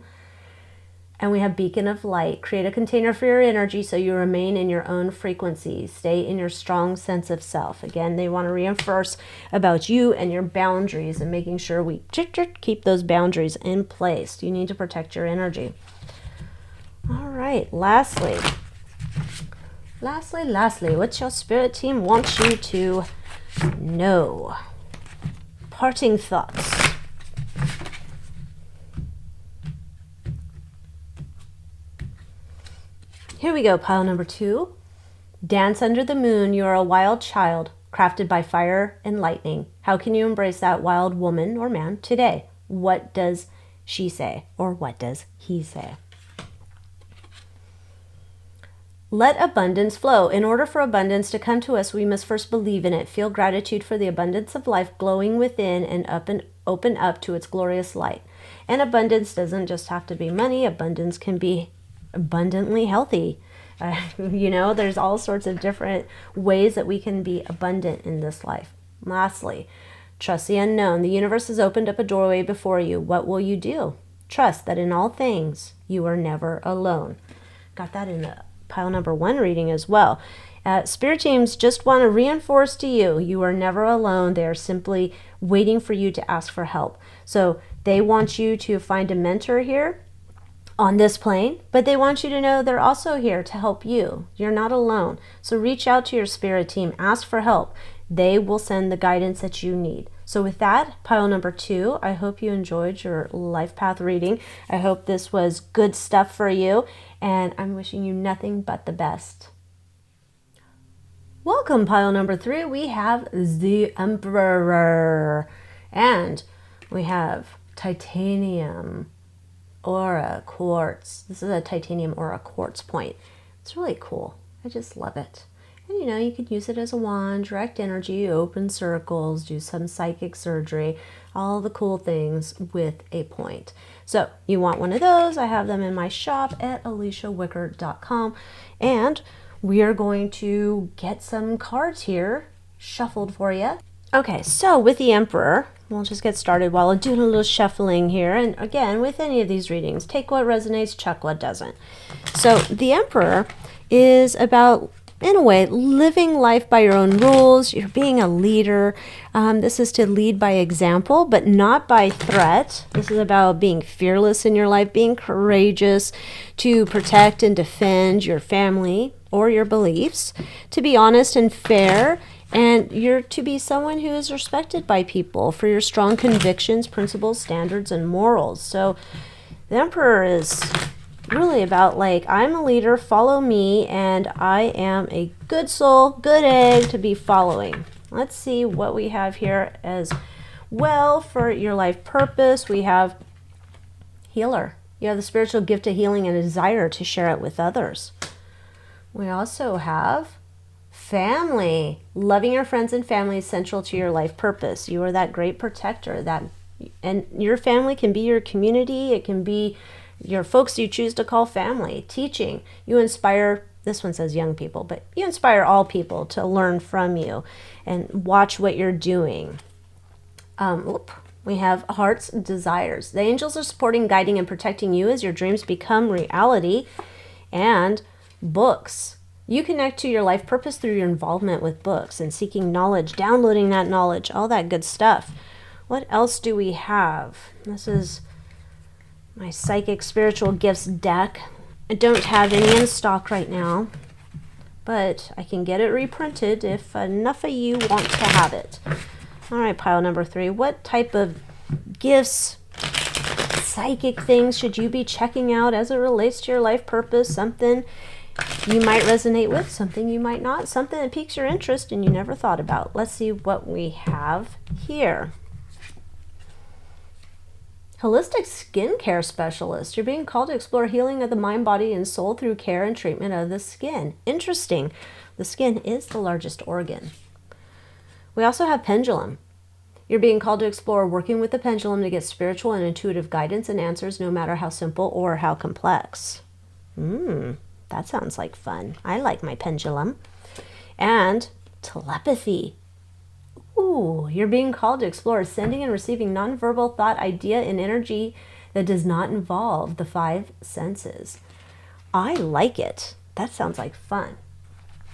And we have beacon of light. Create a container for your energy so you remain in your own frequency. Stay in your strong sense of self. Again, they want to reinforce about you and your boundaries and making sure we keep those boundaries in place. You need to protect your energy. All right, lastly, what's your spirit team wants you to know? Parting thoughts. Here we go, pile number 2. Dance under the moon. You are a wild child, crafted by fire and lightning. How can you embrace that wild woman or man today? What does she say? Or what does he say? Let abundance flow. In order for abundance to come to us, we must first believe in it. Feel gratitude for the abundance of life glowing within and open up to its glorious light. And abundance doesn't just have to be money. Abundance can be abundantly healthy. There's all sorts of different ways that we can be abundant in this life. Lastly, trust the unknown. The universe has opened up a doorway before you. What will you do? Trust that in all things, you are never alone. Got that in the pile number 1 reading as well. Spirit teams just want to reinforce to you, you are never alone. They are simply waiting for you to ask for help. So they want you to find a mentor here on this plane, but they want you to know they're also here to help you. You're not alone. So reach out to your spirit team, ask for help. They will send the guidance that you need. So with that, pile number 2, I hope you enjoyed your life path reading. I hope this was good stuff for you, and I'm wishing you nothing but the best. Welcome, pile number 3. We have the Emperor, and we have titanium aura quartz. This is a titanium aura quartz point. It's really cool. I just love it. And you could use it as a wand, direct energy, open circles, do some psychic surgery, all the cool things with a point. So you want one of those? I have them in my shop at AlyciaWicker.com. And we are going to get some cards here shuffled for you. Okay, so with the Emperor, we'll just get started while I'm doing a little shuffling here. And again, with any of these readings, take what resonates, chuck what doesn't. So the Emperor is about, in a way, living life by your own rules. You're being a leader. This is to lead by example, but not by threat. This is about being fearless in your life, being courageous to protect and defend your family or your beliefs, to be honest and fair, and you're to be someone who is respected by people for your strong convictions, principles, standards, and morals. So the Emperor is really about I'm a leader, follow me, and I am a good soul, good egg to be following. Let's see what we have here as well for your life purpose. We have healer. You have the spiritual gift of healing and a desire to share it with others. We also have family. Loving your friends and family is central to your life purpose. You are that great protector, and your family can be your community. It can be your folks you choose to call family. Teaching. You inspire, this one says young people, but you inspire all people to learn from you and watch what you're doing. We have heart's desires. The angels are supporting, guiding, and protecting you as your dreams become reality. And books. You connect to your life purpose through your involvement with books and seeking knowledge, downloading that knowledge, all that good stuff. What else do we have? This is my psychic spiritual gifts deck. I don't have any in stock right now, but I can get it reprinted if enough of you want to have it. All right, pile number 3. What type of gifts, psychic things should you be checking out as it relates to your life purpose? Something you might resonate with, something you might not, something that piques your interest and you never thought about. Let's see what we have here. Holistic skincare specialist. You're being called to explore healing of the mind, body, and soul through care and treatment of the skin. Interesting. The skin is the largest organ. We also have pendulum. You're being called to explore working with the pendulum to get spiritual and intuitive guidance and answers, no matter how simple or how complex. That sounds like fun. I like my pendulum. And telepathy. Ooh, you're being called to explore sending and receiving nonverbal thought, idea, and energy that does not involve the 5 senses. I like it. That sounds like fun.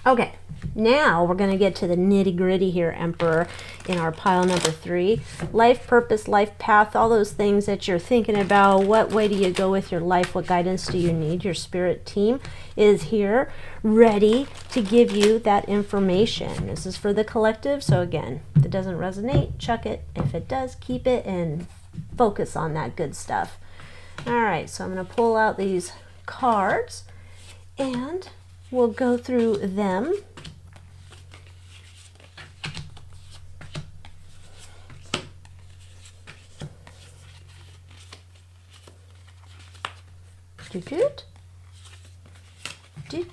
Okay, now we're going to get to the nitty-gritty here, Emperor, in our pile number 3. Life purpose, life path, all those things that you're thinking about. What way do you go with your life? What guidance do you need? Your spirit team is here, ready to give you that information. This is for the collective, so again, if it doesn't resonate, chuck it. If it does, keep it and focus on that good stuff. All right, so I'm going to pull out these cards and we'll go through them.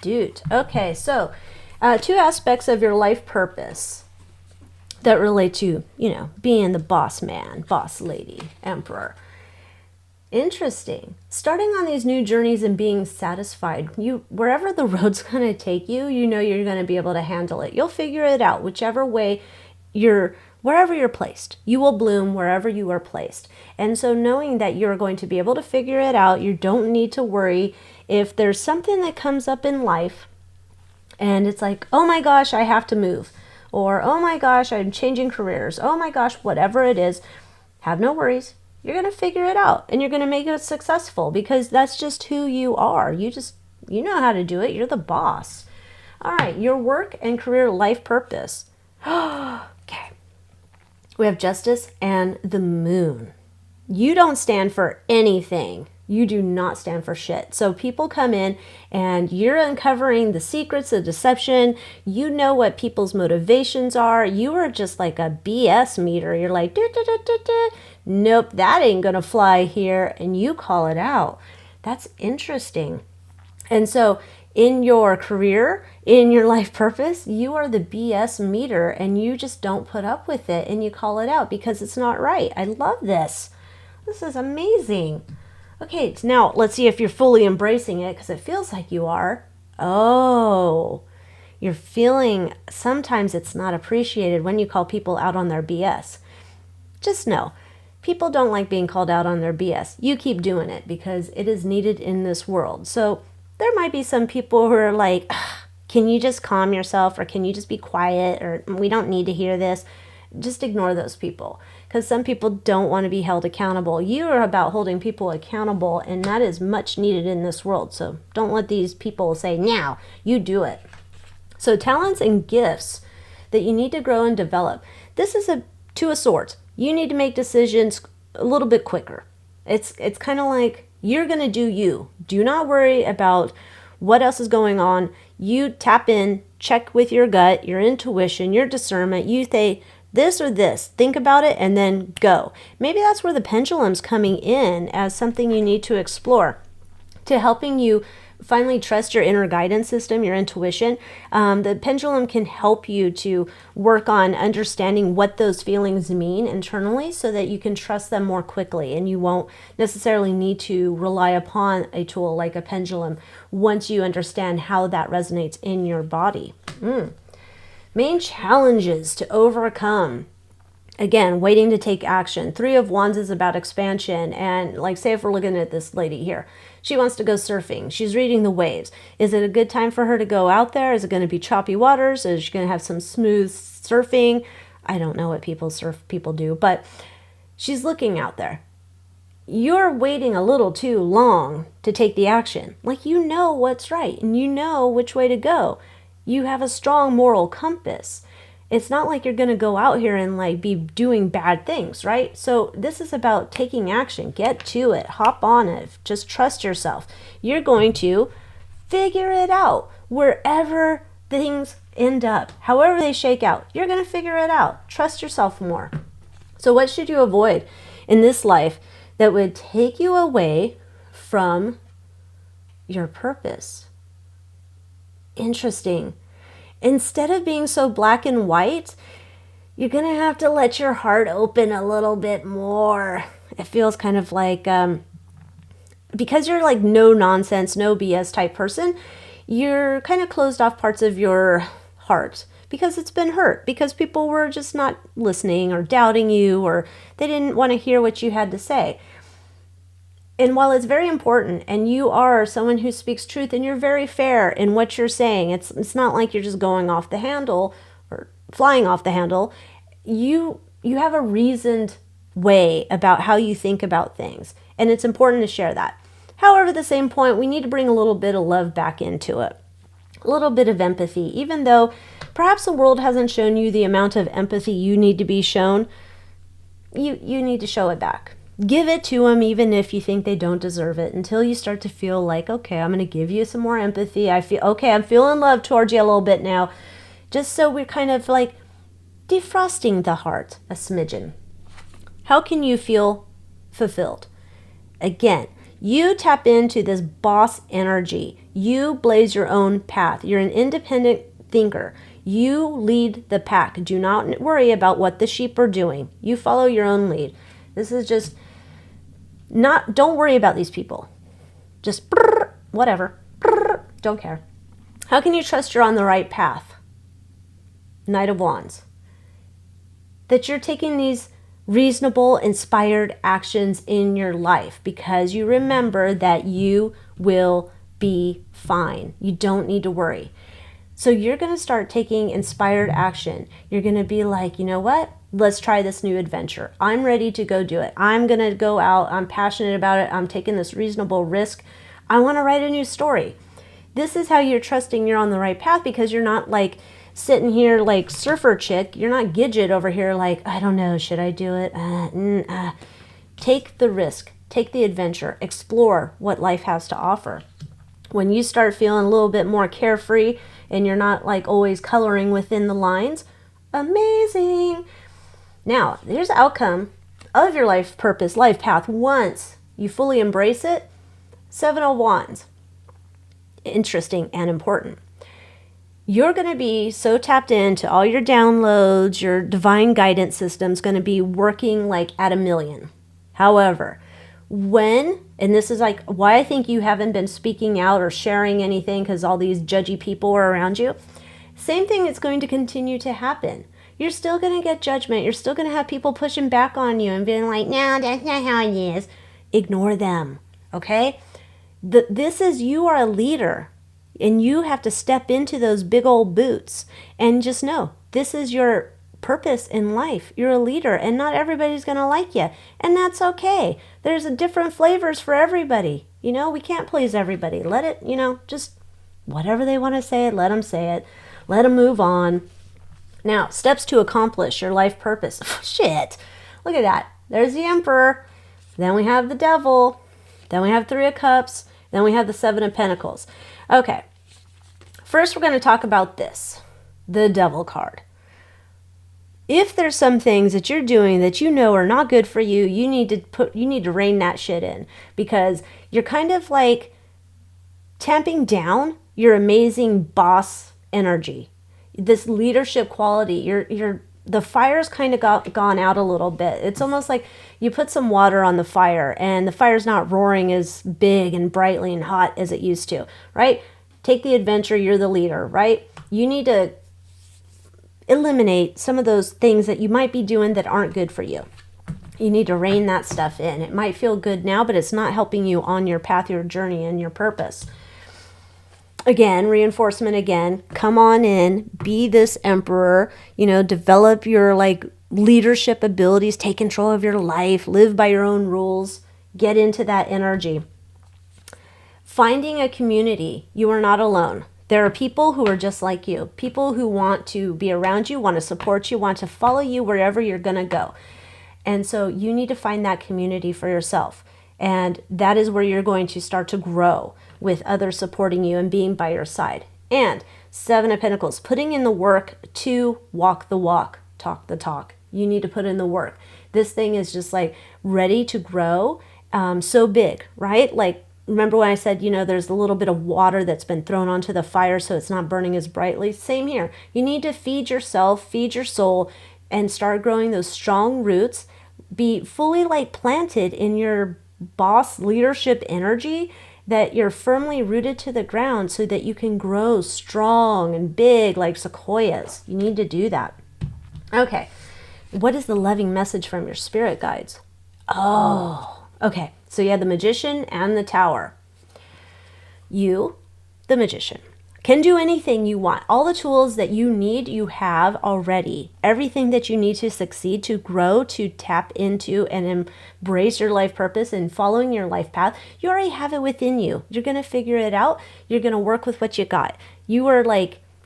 Doot. Okay, so 2 aspects of your life purpose that relate to, being the boss man, boss lady, emperor. Interesting. Starting on these new journeys and being satisfied, wherever the road's going to take you, you're going to be able to handle it. You'll figure it out whichever way wherever you're placed. You will bloom wherever you are placed. And so knowing that you're going to be able to figure it out, you don't need to worry if there's something that comes up in life and it's like, oh my gosh, I have to move. Or, oh my gosh, I'm changing careers. Oh my gosh, whatever it is, have no worries. You're going to figure it out and you're going to make it successful because that's just who you are. You know how to do it. You're the boss. All right, your work and career life purpose. Okay. We have justice and the moon. You don't stand for anything. You do not stand for shit. So people come in and you're uncovering the secrets of deception. You know what people's motivations are. You are just like a BS meter. You're like, nope, that ain't gonna fly here. And you call it out. That's interesting. And so in your career, in your life purpose, you are the BS meter and you just don't put up with it and you call it out because it's not right. I love this. This is amazing. Okay, now let's see if you're fully embracing it because it feels like you are. Oh, you're feeling sometimes it's not appreciated when you call people out on their BS. Just know, people don't like being called out on their BS. You keep doing it because it is needed in this world. So there might be some people who are like, can you just calm yourself or can you just be quiet or we don't need to hear this. Just ignore those people because some people don't want to be held accountable. You are about holding people accountable and that is much needed in this world. So don't let these people say, now you do it. So talents and gifts that you need to grow and develop. This is a 2 of swords. You need to make decisions a little bit quicker. It's kind of like you're going to do you. Do not worry about what else is going on. You tap in, check with your gut, your intuition, your discernment. You say this or this, think about it and then go. Maybe that's where the pendulum's coming in as something you need to explore to helping you finally trust your inner guidance system, your intuition. The pendulum can help you to work on understanding what those feelings mean internally so that you can trust them more quickly and you won't necessarily need to rely upon a tool like a pendulum once you understand how that resonates in your body. Main challenges to overcome. Again, waiting to take action. 3 of Wands is about expansion. And like say if we're looking at this lady here, she wants to go surfing. She's reading the waves. Is it a good time for her to go out there? Is it going to be choppy waters? Is she going to have some smooth surfing? I don't know what surf people do, but she's looking out there. You're waiting a little too long to take the action. Like you know what's right and you know which way to go. You have a strong moral compass. It's not like you're going to go out here and like be doing bad things, right? So this is about taking action. Get to it. Hop on it. Just trust yourself. You're going to Figure it out. Wherever things end up, however they shake out, you're going to figure it out. Trust yourself more. So what should you avoid in this life that would take you away from your purpose? Interesting. Instead of being so black and white, you're going to have to let your heart open a little bit more. It feels kind of like, because you're like no nonsense, no BS type person, you're kind of closed off parts of your heart because it's been hurt, because people were just not listening or doubting you, or they didn't want to hear what you had to say. And while it's very important, and you are someone who speaks truth and you're very fair in what you're saying, it's not like you're just going off the handle or flying off the handle. You have a reasoned way about how you think about things, and it's important to share that. However, at the same point, we need to bring a little bit of love back into it, a little bit of empathy. Even though perhaps the world hasn't shown you the amount of empathy you need to be shown, you need to show it back. Give it to them even if you think they don't deserve it, until you start to feel like, okay, I'm going to give you some more empathy. I'm feeling love towards you a little bit now. Just so we're kind of like defrosting the heart a smidgen. How can you feel fulfilled? Again, you tap into this boss energy. You blaze your own path. You're an independent thinker. You lead the pack. Do not worry about what the sheep are doing. You follow your own lead. This is just don't worry about these people. Just whatever. Don't care. How can you trust you're on the right path? Knight of Wands. That you're taking these reasonable, inspired actions in your life because you remember that you will be fine. You don't need to worry. So you're going to start taking inspired action. You're going to be like, you know what? Let's try this new adventure. I'm ready to go do it. I'm going to go out. I'm passionate about it. I'm taking this reasonable risk. I want to write a new story. This is how you're trusting you're on the right path, because you're not like sitting here like surfer chick. You're not Gidget over here like, I don't know, should I do it? Take the risk. Take the adventure. Explore what life has to offer. When you start feeling a little bit more carefree and you're not like always coloring within the lines, amazing. Now, here's the outcome of your life purpose, life path. Once you fully embrace it, 7 of Wands. Interesting and important. You're going to be so tapped into all your downloads, your divine guidance system's going to be working like at 1,000,000. However, and this is like why I think you haven't been speaking out or sharing anything, because all these judgy people are around you. Same thing is going to continue to happen. You're still going to get judgment. You're still going to have people pushing back on you and being like, no, that's not how it is. Ignore them, okay? You are a leader, and you have to step into those big old boots and just know this is your purpose in life. You're a leader, and not everybody's going to like you, and that's okay. There's different flavors for everybody. We can't please everybody. Let it, just whatever they want to say, let them say it. Let them move on. Now, steps to accomplish your life purpose. Shit. Look at that. There's the Emperor. Then we have the Devil. Then we have 3 of Cups. Then we have the 7 of Pentacles. Okay. First, we're going to talk about this. The Devil card. If there's some things that you're doing that you know are not good for you, you need to rein that shit in, because you're kind of like tamping down your amazing boss energy. This leadership quality, the fire's kind of gone out a little bit. It's almost like you put some water on the fire and the fire's not roaring as big and brightly and hot as it used to, right? Take the adventure, you're the leader, right? You need to eliminate some of those things that you might be doing that aren't good for you. You need to rein that stuff in. It might feel good now, but it's not helping you on your path, your journey, and your purpose. Again, reinforcement again, come on in, be this Emperor, develop your leadership abilities, take control of your life, live by your own rules, get into that energy. Finding a community, you are not alone. There are people who are just like you, people who want to be around you, want to support you, want to follow you wherever you're going to go. And so you need to find that community for yourself. And that is where you're going to start to grow. with others supporting you and being by your side. And Seven of Pentacles, putting in the work to walk the walk, talk the talk. You need to put in the work. This thing is just like ready to grow, so big, right? Like, remember when I said, you know, there's a little bit of water that's been thrown onto the fire so it's not burning as brightly? Same here. You need to feed yourself, feed your soul, and start growing those strong roots. Be fully like planted in your boss leadership energy, that you're firmly rooted to the ground so that you can grow strong and big like sequoias. You need to do that. Okay. What is the loving message from your spirit guides? Oh, okay. So you have the Magician and the Tower. You, the Magician, can do anything you want. All the tools that you need, you have already. Everything that you need to succeed, to grow, to tap into and embrace your life purpose and following your life path, you already have it within you. You're going to figure it out. You're going to work with what you got. You're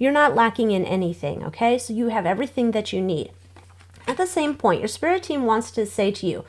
not lacking in anything, okay? So you have everything that you need. At the same point, your spirit team wants to say to you,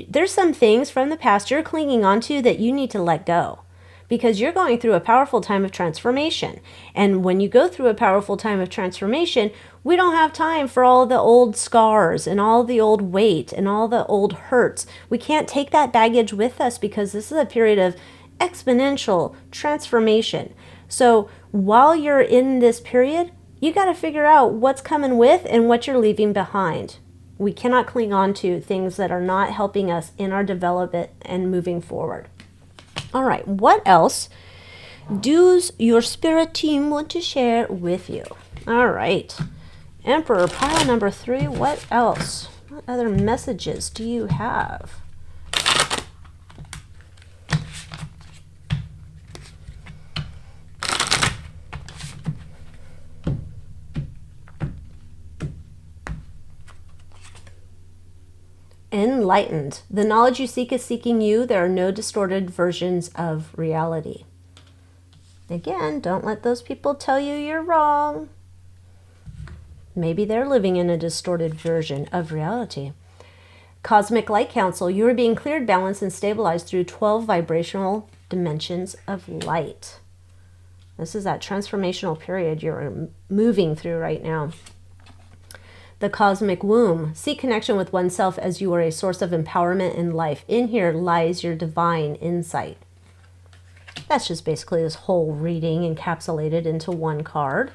there's some things from the past you're clinging onto that you need to let go, because you're going through a powerful time of transformation. And when you go through a powerful time of transformation, we don't have time for all the old scars and all the old weight and all the old hurts. We can't take that baggage with us, because this is a period of exponential transformation. So while you're in this period, you got to figure out what's coming with and what you're leaving behind. We cannot cling on to things that are not helping us in our development and moving forward. All right, what else does your spirit team want to share with you? All right, Emperor, pile number 3, what else? What other messages do you have? Enlightened. The knowledge you seek is seeking you. There are no distorted versions of reality. Again, don't let those people tell you you're wrong. Maybe they're living in a distorted version of reality. Cosmic Light Council. You are being cleared, balanced, and stabilized through 12 vibrational dimensions of light. This is that transformational period you're moving through right now. The Cosmic Womb. Seek connection with oneself as you are a source of empowerment in life. In here lies your divine insight. That's just basically this whole reading encapsulated into one card.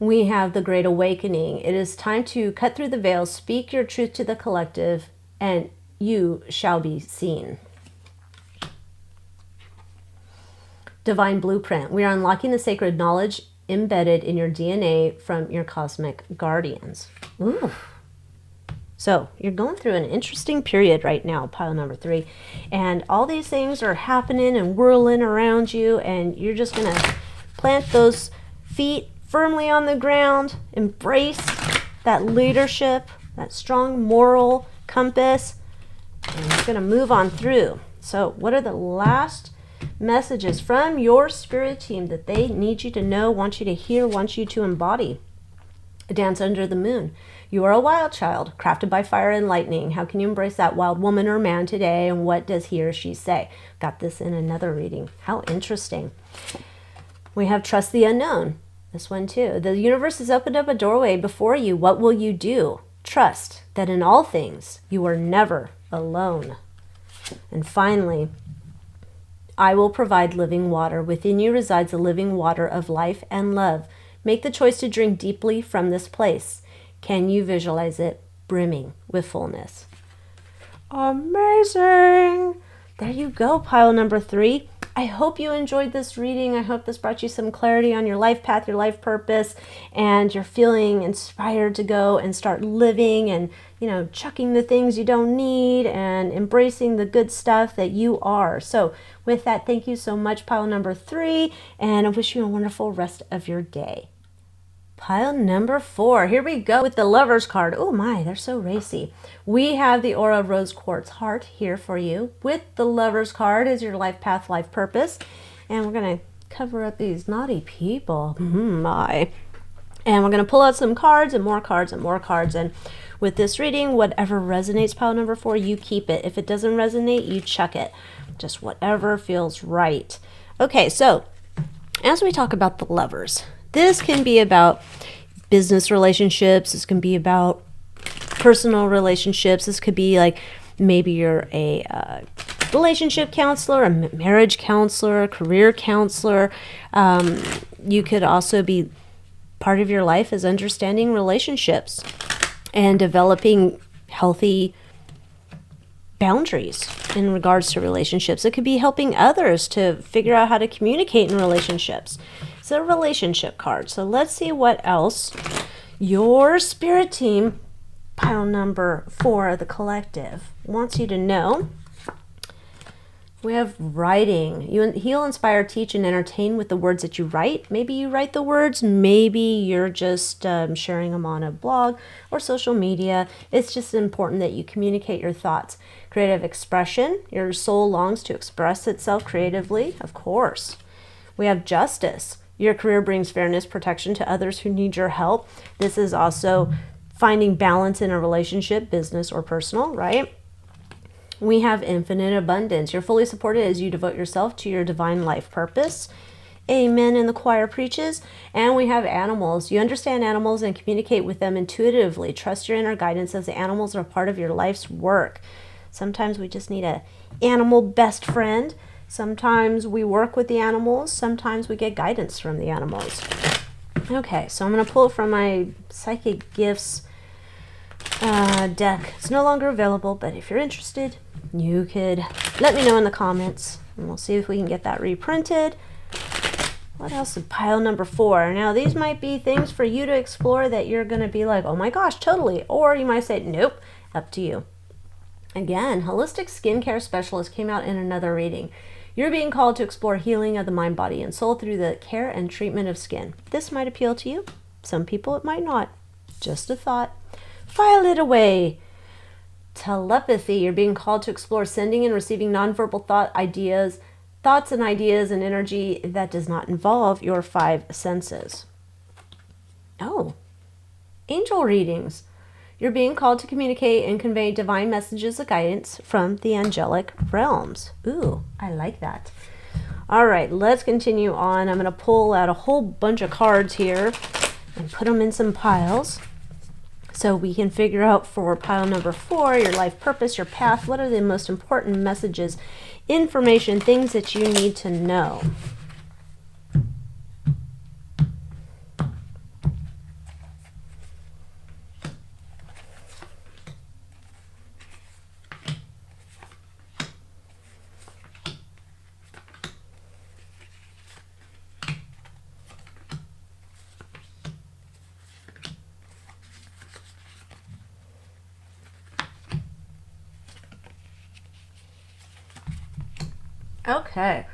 We have the Great Awakening. It is time to cut through the veil, speak your truth to the collective, and you shall be seen. Divine Blueprint. We are unlocking the sacred knowledge embedded in your DNA from your cosmic guardians. Ooh. So you're going through an interesting period right now, pile number 3. And all these things are happening and whirling around you, and you're just going to plant those feet firmly on the ground, embrace that leadership, that strong moral compass, and you're going to move on through. So what are the last messages from your spirit team that they need you to know, want you to hear, want you to embody? A Dance Under the Moon. You are a wild child, crafted by fire and lightning. How can you embrace that wild woman or man today, and what does he or she say? Got this in another reading. How interesting. We have Trust the Unknown. This one too. The universe has opened up a doorway before you. What will you do? Trust that in all things you are never alone. And finally, I will provide living water. Within you resides the living water of life and love. Make the choice to drink deeply from this place. Can you visualize it brimming with fullness? Amazing! There you go, pile number 3. I hope you enjoyed this reading. I hope this brought you some clarity on your life path, your life purpose, and you're feeling inspired to go and start living and, chucking the things you don't need and embracing the good stuff that you are. So with that, thank you so much, pile number 3, and I wish you a wonderful rest of your day. Pile number 4. Here we go with the Lover's card. Oh my, they're so racy. We have the Aura Rose Quartz Heart here for you. With the Lover's card is your life path, life purpose. And we're going to cover up these naughty people. My. And we're going to pull out some cards and more cards and more cards. And with this reading, whatever resonates, pile number 4, you keep it. If it doesn't resonate, you chuck it. Just whatever feels right. Okay, so as we talk about the Lovers, this can be about business relationships. This can be about personal relationships. This could be like maybe you're a relationship counselor, a marriage counselor, a career counselor. You could also be part of your life is understanding relationships and developing healthy boundaries in regards to relationships. It could be helping others to figure out how to communicate in relationships. It's a relationship card. So let's see what else your spirit team, pile number 4, the collective, wants you to know. We have writing. You heal, inspire, teach, and entertain with the words that you write. Maybe you write the words. Maybe you're just sharing them on a blog or social media. It's just important that you communicate your thoughts. Creative expression. Your soul longs to express itself creatively, of course. We have justice. Your career brings fairness, protection to others who need your help. This is also finding balance in a relationship, business or personal, right? We have infinite abundance. You're fully supported as you devote yourself to your divine life purpose. Amen in the choir preaches. And we have animals. You understand animals and communicate with them intuitively. Trust your inner guidance as the animals are part of your life's work. Sometimes we just need an animal best friend. Sometimes we work with the animals. Sometimes we get guidance from the animals. Okay, so I'm going to pull from my Psychic Gifts deck. It's no longer available, but if you're interested, you could let me know in the comments and we'll see if we can get that reprinted. What else is pile number 4? Now these might be things for you to explore that you're going to be like, oh my gosh, totally. Or you might say, nope, up to you. Again, holistic skincare specialist came out in another reading. You're being called to explore healing of the mind, body, and soul through the care and treatment of skin. This might appeal to you. Some people it might not. Just a thought. File it away. Telepathy. You're being called to explore sending and receiving nonverbal thoughts and ideas and energy that does not involve your 5 senses. Oh, angel readings. You're being called to communicate and convey divine messages of guidance from the angelic realms. Ooh, I like that. All right, let's continue on. I'm going to pull out a whole bunch of cards here and put them in some piles so we can figure out for pile number 4, your life purpose, your path. What are the most important messages, information, things that you need to know? Okay,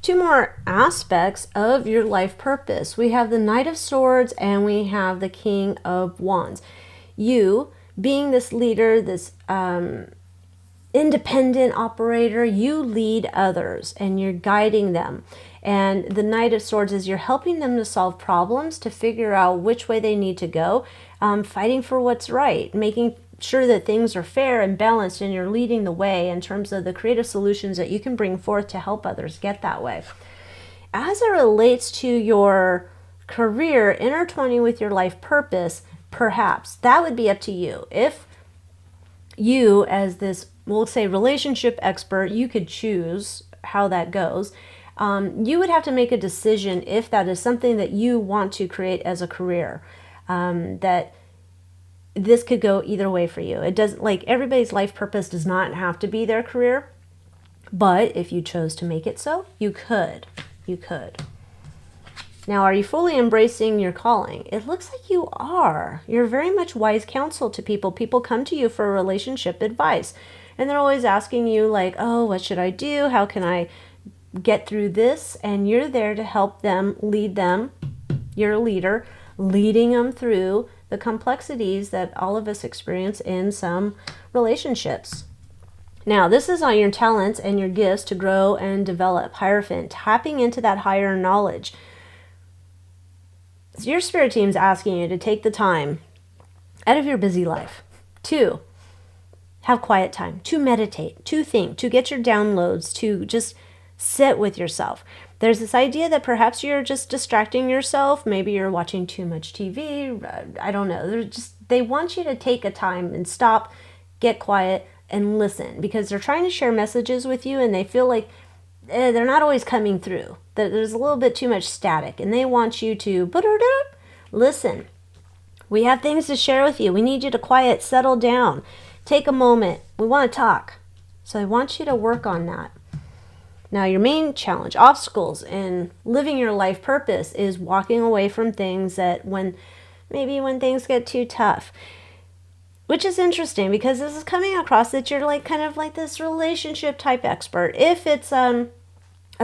2 more aspects of your life purpose. We have the Knight of Swords and we have the King of Wands. You, being this leader, this independent operator, you lead others and you're guiding them. And the Knight of Swords is you're helping them to solve problems, to figure out which way they need to go, fighting for what's right, making sure that things are fair and balanced, and you're leading the way in terms of the creative solutions that you can bring forth to help others get that way. As it relates to your career intertwining with your life purpose, perhaps that would be up to you. If you, as this, we'll say, relationship expert, you could choose how that goes. You would have to make a decision if that is something that you want to create as a career, that this could go either way for you. It doesn't, like, everybody's life purpose does not have to be their career, but if you chose to make it so, you could. You could. Now, are you fully embracing your calling? It looks like you are. You're very much wise counsel to people. People come to you for relationship advice, and they're always asking you like, oh, what should I do? How can I get through this? And you're there to help them, lead them. You're a leader, leading them through the complexities that all of us experience in some relationships. Now, this is on your talents and your gifts to grow and develop. Hierophant, tapping into that higher knowledge. So your spirit team's asking you to take the time out of your busy life to have quiet time, to meditate, to think, to get your downloads, to just sit with yourself. There's this idea that perhaps you're just distracting yourself. Maybe you're watching too much TV. I don't know. They want you to take a time and stop, get quiet, and listen, because they're trying to share messages with you and they feel like they're not always coming through. There's a little bit too much static and they want you to listen. We have things to share with you. We need you to quiet, settle down, take a moment. We want to talk. So I want you to work on that. Now, your main challenge, obstacles in living your life purpose is walking away from things that when things get too tough. Which is interesting because this is coming across that you're like kind of like this relationship type expert. If it's a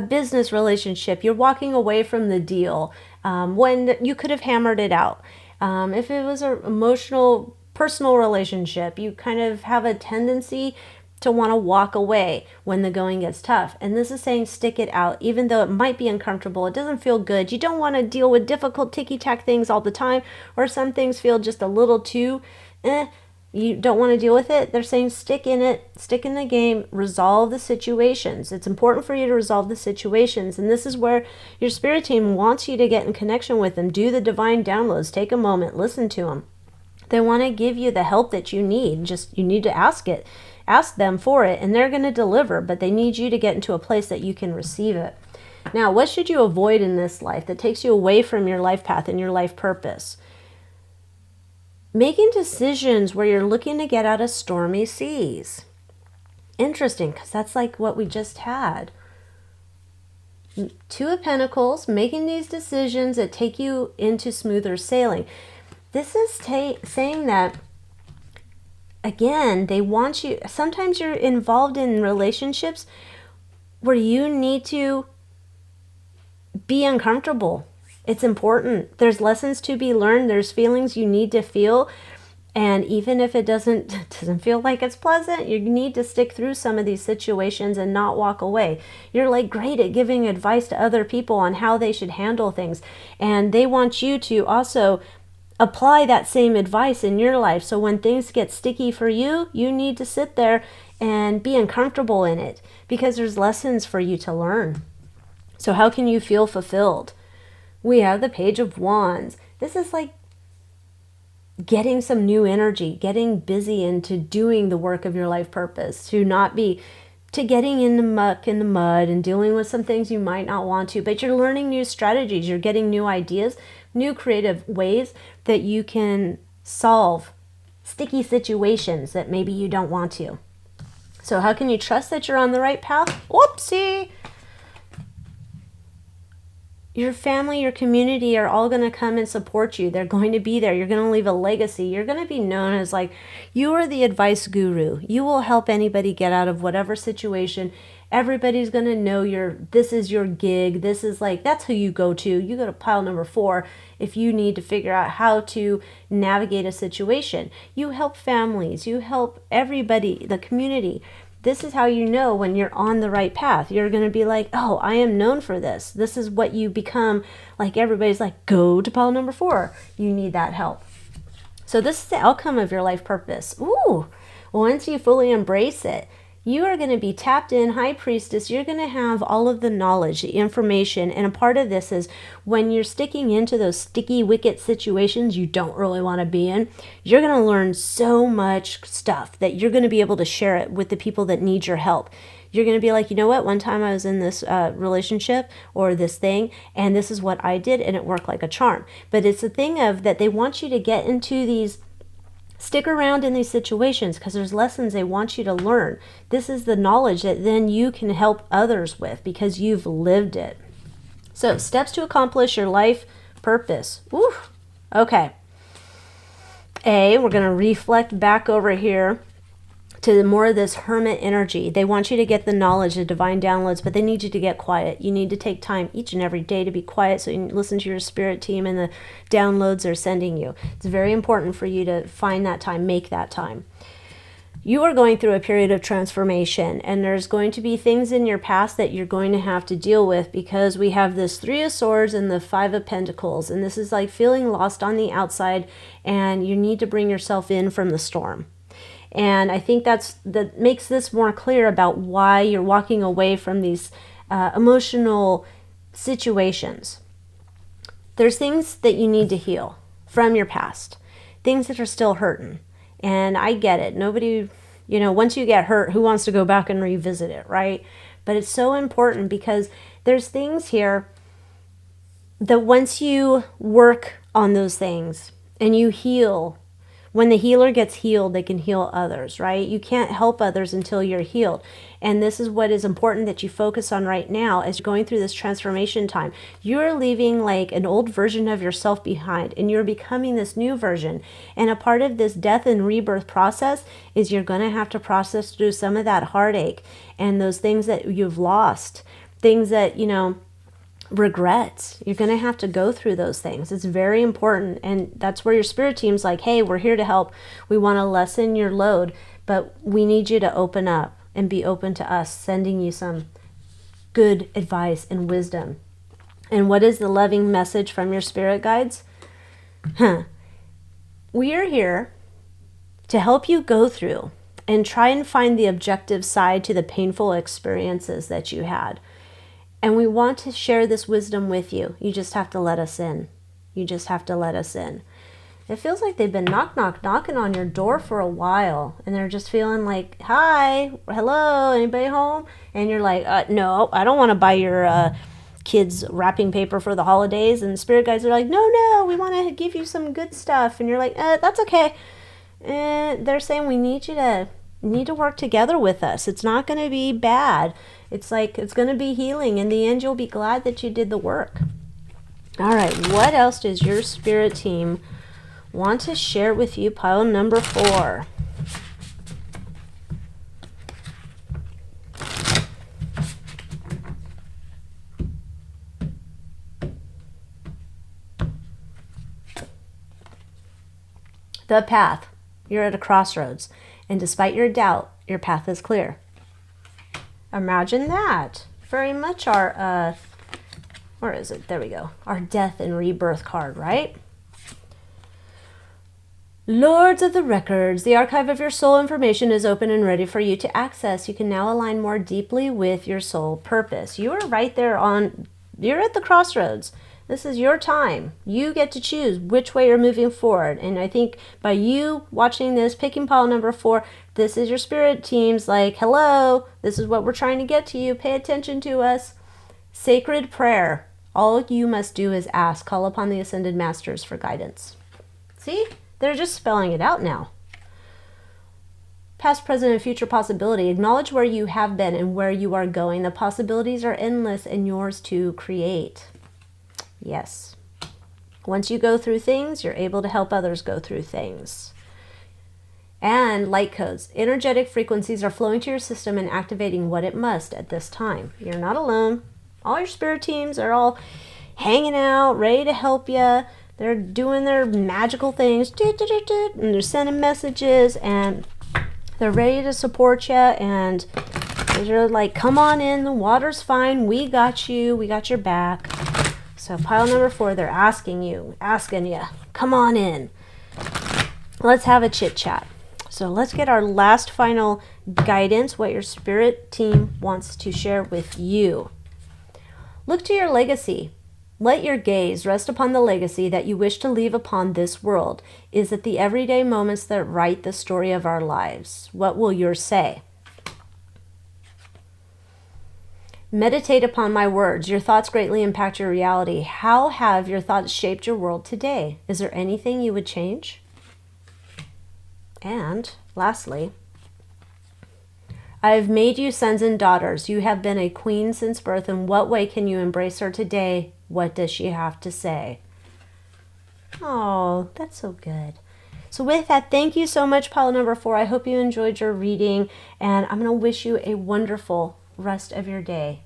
business relationship, you're walking away from the deal when you could have hammered it out. If it was an emotional, personal relationship, you kind of have a tendency to want to walk away when the going gets tough. And this is saying stick it out, even though it might be uncomfortable. It doesn't feel good. You don't want to deal with difficult ticky-tack things all the time, or some things feel just a little too you don't want to deal with it. They're saying stick in it, stick in the game, resolve the situations. It's important for you to resolve the situations. And this is where your spirit team wants you to get in connection with them. Do the divine downloads. Take a moment, listen to them. They want to give you the help that you need. Just you need to ask it. Ask them for it and they're going to deliver, but they need you to get into a place that you can receive it. Now, what should you avoid in this life that takes you away from your life path and your life purpose? Making decisions where you're looking to get out of stormy seas. Interesting, because that's like what we just had. Two of Pentacles, making these decisions that take you into smoother sailing. This is saying that, again, they want you, sometimes you're involved in relationships where you need to be uncomfortable. It's important. There's lessons to be learned. There's feelings you need to feel. And even if it doesn't feel like it's pleasant, you need to stick through some of these situations and not walk away. You're like great at giving advice to other people on how they should handle things. And they want you to also apply that same advice in your life. So when things get sticky for you, you need to sit there and be uncomfortable in it because there's lessons for you to learn. So how can you feel fulfilled? We have the Page of Wands. This is like getting some new energy, getting busy into doing the work of your life purpose, to getting in the muck, in the mud, and dealing with some things you might not want to, but you're learning new strategies, you're getting new ideas, new creative ways that you can solve sticky situations that maybe you don't want to. So how can you trust that you're on the right path? Whoopsie! Your family, your community are all going to come and support you. They're going to be there. You're going to leave a legacy. You're going to be known as like, you are the advice guru. You will help anybody get out of whatever situation. Everybody's going to know this is your gig. This is like, that's who you go to. You go to pile number 4 if you need to figure out how to navigate a situation. You help families. You help everybody, the community. This is how you know when you're on the right path. You're going to be like, oh, I am known for this. This is what you become. Like everybody's like, go to pile number 4. You need that help. So this is the outcome of your life purpose. Ooh, once you fully embrace it, you are going to be tapped in, High Priestess. You're going to have all of the knowledge, the information. And a part of this is when you're sticking into those sticky wicket situations you don't really want to be in, you're going to learn so much stuff that you're going to be able to share it with the people that need your help. You're going to be like, you know what? One time I was in this relationship or this thing, and this is what I did, and it worked like a charm. But it's a thing of that they want you to get into these, stick around in these situations because there's lessons they want you to learn. This is the knowledge that then you can help others with because you've lived it. So steps to accomplish your life purpose. Woo. Okay. We're going to reflect back over here to more of this Hermit energy. They want you to get the knowledge, the divine downloads, but they need you to get quiet. You need to take time each and every day to be quiet so you can listen to your spirit team and the downloads they're sending you. It's very important for you to find that time, make that time. You are going through a period of transformation, and there's going to be things in your past that you're going to have to deal with, because we have this Three of Swords and the Five of Pentacles, and this is like feeling lost on the outside, and you need to bring yourself in from the storm. And I think that makes this more clear about why you're walking away from these emotional situations. There's things that you need to heal from your past, things that are still hurting. And I get it. Nobody, once you get hurt, who wants to go back and revisit it, right? But it's so important, because there's things here that once you work on those things and you heal, when the healer gets healed, they can heal others, right? You can't help others until you're healed. And this is what is important that you focus on right now as you're going through this transformation time. You're leaving like an old version of yourself behind, and you're becoming this new version. And a part of this death and rebirth process is you're going to have to process through some of that heartache and those things that you've lost, things that, regrets. You're going to have to go through those things. It's very important. And that's where your spirit team's like, hey, we're here to help. We want to lessen your load, but we need you to open up and be open to us sending you some good advice and wisdom. And what is the loving message from your spirit guides? We are here to help you go through and try and find the objective side to the painful experiences that you had. And we want to share this wisdom with you. You just have to let us in. You just have to let us in. It feels like they've been knocking on your door for a while. And they're just feeling like, hi, hello, anybody home? And you're like, no, I don't want to buy your kids wrapping paper for the holidays. And spirit guides are like, no, we want to give you some good stuff. And you're like, that's okay. And they're saying we need to work together with us. It's not going to be bad. It's going to be healing. In the end, you'll be glad that you did the work. All right, what else does your spirit team want to share with you? Pile number 4. The path. You're at a crossroads, and despite your doubt, your path is clear. Imagine that. Very much our, where is it? There we go. Our death and rebirth card, right? Lords of the Records, the archive of your soul information is open and ready for you to access. You can now align more deeply with your soul purpose. You are right there you're at the crossroads. This is your time. You get to choose which way you're moving forward. And I think by you watching this, picking pile number 4, this is your spirit team's like, hello, this is what we're trying to get to you. Pay attention to us. Sacred prayer. All you must do is ask. Call upon the Ascended Masters for guidance. See? They're just spelling it out now. Past, present, and future possibility. Acknowledge where you have been and where you are going. The possibilities are endless and yours to create. Yes. Once you go through things, you're able to help others go through things. And light codes. Energetic frequencies are flowing to your system and activating what it must at this time. You're not alone. All your spirit teams are all hanging out, ready to help you. They're doing their magical things. And they're sending messages, and they're ready to support you. And they're like, come on in. The water's fine. We got you. We got your back. So pile number 4, they're asking you, come on in. Let's have a chit chat. So let's get our last final guidance, what your spirit team wants to share with you. Look to your legacy. Let your gaze rest upon the legacy that you wish to leave upon this world. Is it the everyday moments that write the story of our lives? What will yours say? Meditate upon my words. Your thoughts greatly impact your reality. How have your thoughts shaped your world today? Is there anything you would change? And lastly, I've made you sons and daughters. You have been a queen since birth. In what way can you embrace her today? What does she have to say? Oh, that's so good. So with that, thank you so much, pile number 4. I hope you enjoyed your reading, and I'm going to wish you a wonderful rest of your day.